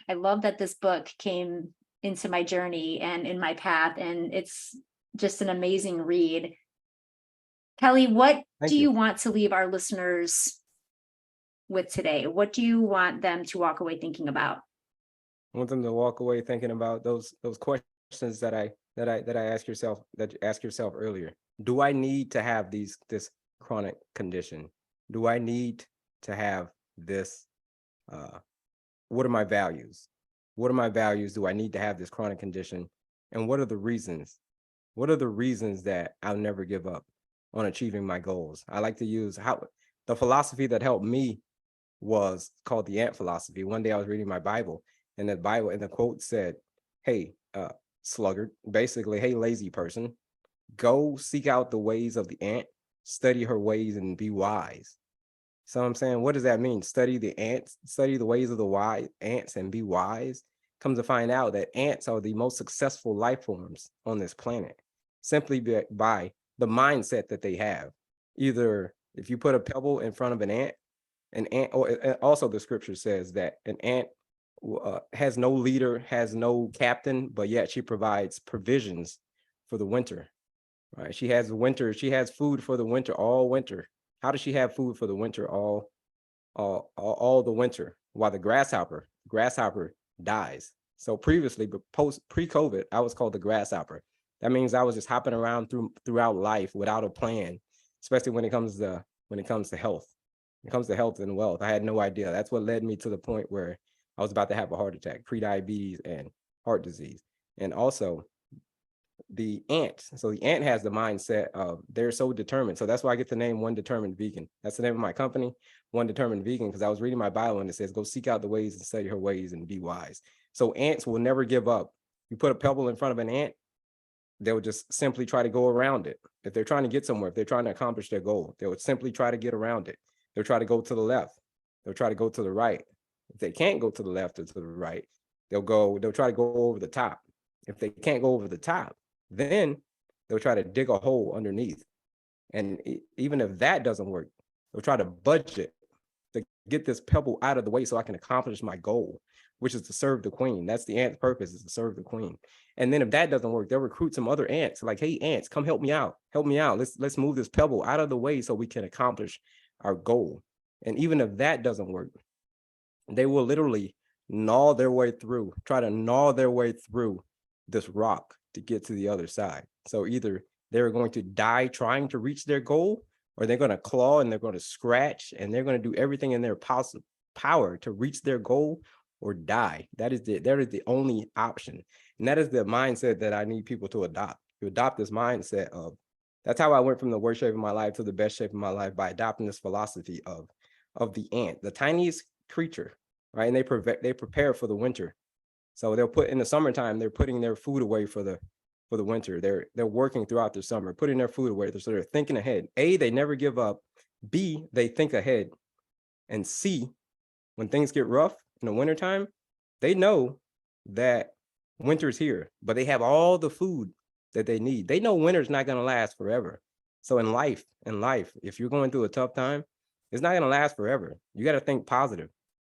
love that this book came into my journey and in my path. And it's just an amazing read. Kelley, what do you want to leave our listeners with today? What do you want them to walk away thinking about? I want them to walk away thinking about those questions that you ask yourself earlier. Do I need to have this chronic condition? Do I need to have this? What are my values? What are my values? Do I need to have this chronic condition? And what are the reasons? What are the reasons that I'll never give up on achieving my goals? I like to use the philosophy that helped me was called the ant philosophy. One day I was reading my Bible, and the quote said, "Hey, sluggard," basically, "Hey, lazy person, go seek out the ways of the ant, study her ways, and be wise." So I'm saying, what does that mean? Study the ants, study the ways of the ants, and be wise. Comes to find out that ants are the most successful life forms on this planet, simply by the mindset that they have. Either if you put a pebble in front of an ant, or also the scripture says that an ant has no leader, has no captain, but yet she provides provisions for the winter. Right? She has food for the winter all winter. How does she have food for the winter all the winter? While the grasshopper dies. So previously, but pre-COVID, I was called the grasshopper. That means I was just hopping around throughout life without a plan, especially when it comes to health. When it comes to health and wealth, I had no idea. That's what led me to the point where I was about to have a heart attack, prediabetes and heart disease. And also the ant. So the ant has the mindset of they're so determined. So that's why I get the name One Determined Vegan. That's the name of my company, One Determined Vegan, because I was reading my Bible and it says, go seek out the ways and study her ways and be wise. So ants will never give up. You put a pebble in front of an ant, they'll just simply try to go around it. If they're trying to get somewhere, if they're trying to accomplish their goal, they would simply try to get around it. They'll try to go to the left. They'll try to go to the right. If they can't go to the left or to the right, they'll try to go over the top. If they can't go over the top, then they'll try to dig a hole underneath. And even if that doesn't work, they'll try to budget to get this pebble out of the way so I can accomplish my goal, which is to serve the queen. That's the ant's purpose, is to serve the queen. And then if that doesn't work, they'll recruit some other ants, like, hey, ants, come help me out. Help me out. Let's move this pebble out of the way so we can accomplish our goal. And even if that doesn't work, they will literally try to gnaw their way through this rock to get to the other side. So either they're going to die trying to reach their goal, or they're going to claw and they're going to scratch and they're going to do everything in their power to reach their goal or die. That is the only option. And that is the mindset that I need people to adopt. To adopt this mindset of, that's how I went from the worst shape of my life to the best shape of my life, by adopting this philosophy of the ant, the tiniest creature, right? And they prepare for the winter. So they'll put in the summertime, they're putting their food away for the winter. They're working throughout the summer, putting their food away. So they're thinking ahead. They never give up. B, they think ahead. And C, when things get rough in the wintertime, they know that winter's here, but they have all the food that they need. They know winter's not going to last forever. So in life, if you're going through a tough time, it's not going to last forever. You got to think positive.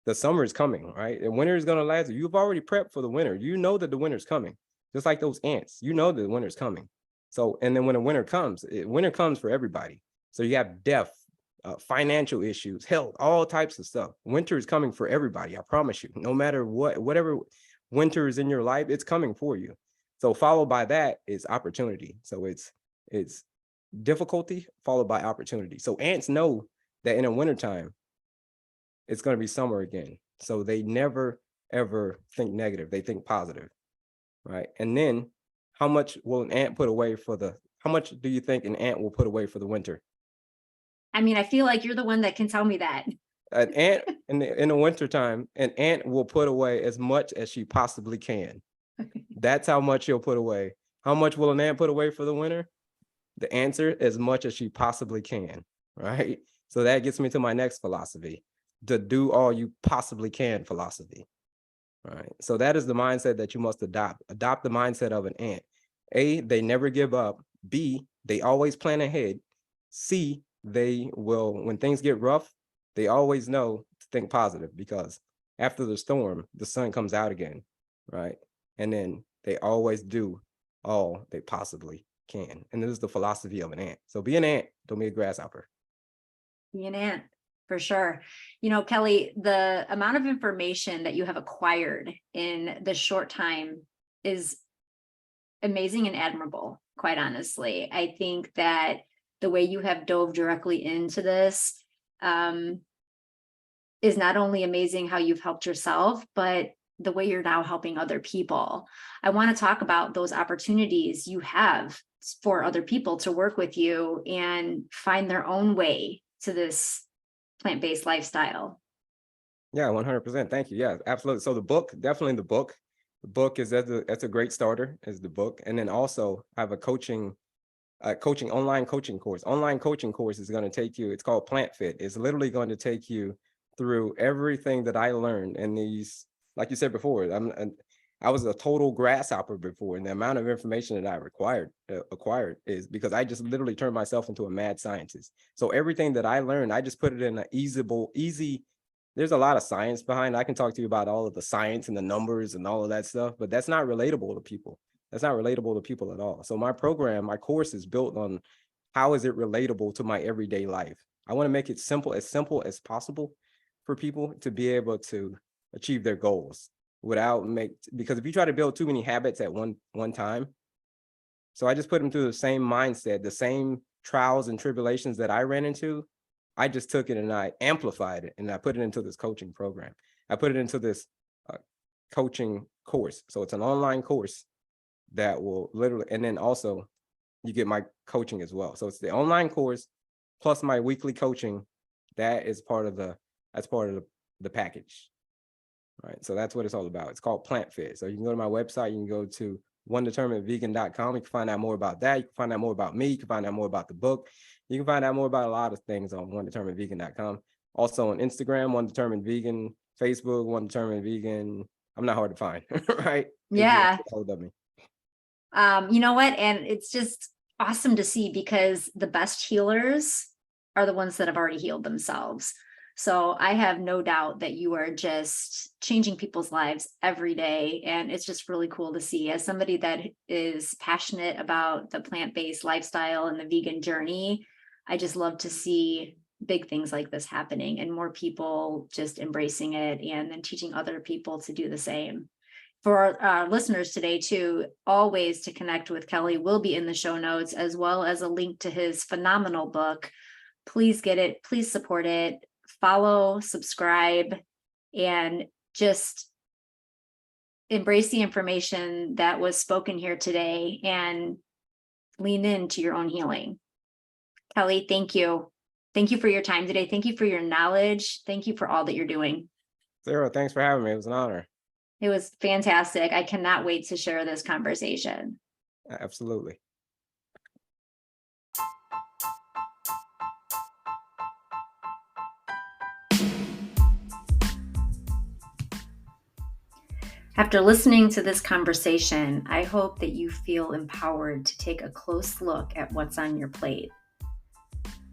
The summer is coming, right? And winter is going to last. You've already prepped for the winter. You know that the winter's coming, just like those ants. You know that the winter's coming. So, and then when the winter comes for everybody. So you have death, financial issues, health, all types of stuff. Winter is coming for everybody. I promise you, no matter whatever winter is in your life, it's coming for you. So followed by that is opportunity. So it's difficulty followed by opportunity. So ants know that in the wintertime, it's going to be summer again. So they never, ever think negative. They think positive, right? And then how much will an ant put away how much do you think an ant will put away for the winter? I mean, I feel like you're the one that can tell me that. An ant in the wintertime, an ant will put away as much as she possibly can. That's how much she'll put away. How much will an ant put away for the winter? The answer, as much as she possibly can, right? So that gets me to my next philosophy, the do all you possibly can philosophy, right? So that is the mindset that you must adopt. Adopt the mindset of an ant. A, they never give up. B, they always plan ahead. C, they will, when things get rough, they always know to think positive, because after the storm, the sun comes out again, right? And then they always do all they possibly can. And this is the philosophy of an ant. So be an ant, don't be a grasshopper. Be an ant, for sure. You know, Kelley, the amount of information that you have acquired in the short time is amazing and admirable, quite honestly. I think that the way you have dove directly into this is not only amazing how you've helped yourself, but the way you're now helping other people. I want to talk about those opportunities you have for other people to work with you and find their own way to this plant-based lifestyle. Yeah, 100%. Thank you. Yeah, absolutely. So the book, definitely the book. The book is that's a great starter, is the book. And then also I have a online coaching course. Online coaching course is going to take you, it's called Plant Fit. It's literally going to take you through everything that I learned in these, like you said before, I was a total grasshopper before, and the amount of information that I acquired is because I just literally turned myself into a mad scientist. So everything that I learned, I just put it in an easy. There's a lot of science behind it. I can talk to you about all of the science and the numbers and all of that stuff, but that's not relatable to people. That's not relatable to people at all. So my program, my course is built on how is it relatable to my everyday life. I want to make it simple as possible for people to be able to achieve their goals because if you try to build too many habits at one time, so I just put them through the same mindset, the same trials and tribulations that I ran into. I just took it and I amplified it and I put it into this coaching program. I put it into this coaching course. So it's an online course that will literally, and then also you get my coaching as well. So it's the online course plus my weekly coaching. That's part of the package, right? So that's what it's all about. It's called Plant Fit. So you can go to my website, you can go to onedeterminedvegan.com. You can find out more about that. You can find out more about me. You can find out more about the book. You can find out more about a lot of things on onedeterminedvegan.com. Also on Instagram, One Determined Vegan, Facebook, One Determined Vegan. I'm not hard to find, right? Yeah. Hold of me. You know what? And it's just awesome to see, because the best healers are the ones that have already healed themselves. So I have no doubt that you are just changing people's lives every day. And it's just really cool to see. As somebody that is passionate about the plant-based lifestyle and the vegan journey, I just love to see big things like this happening and more people just embracing it and then teaching other people to do the same. For our listeners today too, all ways to connect with Kelley will be in the show notes, as well as a link to his phenomenal book. Please get it. Please support it. Follow, subscribe, and just embrace the information that was spoken here today and lean into your own healing. Kelley, thank you. Thank you for your time today. Thank you for your knowledge. Thank you for all that you're doing. Sarah, thanks for having me. It was an honor. It was fantastic. I cannot wait to share this conversation. Absolutely. After listening to this conversation, I hope that you feel empowered to take a close look at what's on your plate.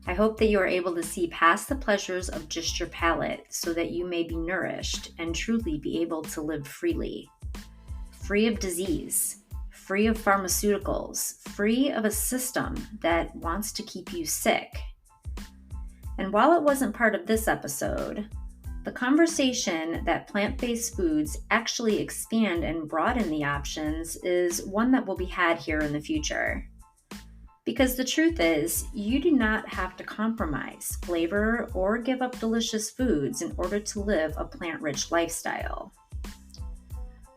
I hope that you are able to see past the pleasures of just your palate so that you may be nourished and truly be able to live freely, free of disease, free of pharmaceuticals, free of a system that wants to keep you sick. And while it wasn't part of this episode, the conversation that plant-based foods actually expand and broaden the options is one that will be had here in the future. Because the truth is, you do not have to compromise flavor or give up delicious foods in order to live a plant-rich lifestyle.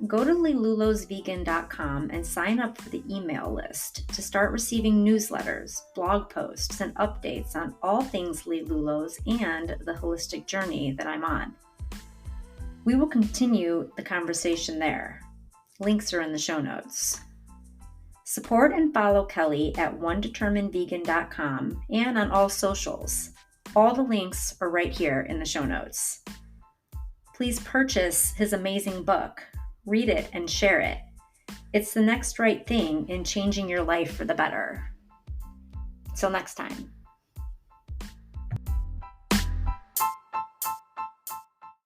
Go to lilulosvegan.com and sign up for the email list to start receiving newsletters, blog posts, and updates on all things Lilulos and the holistic journey that I'm on. We will continue the conversation there. Links are in the show notes. Support and follow Kelley at onedeterminedvegan.com and on all socials. All the links are right here in the show notes. Please purchase his amazing book. Read it and share it. It's the next right thing in changing your life for the better. Till next time.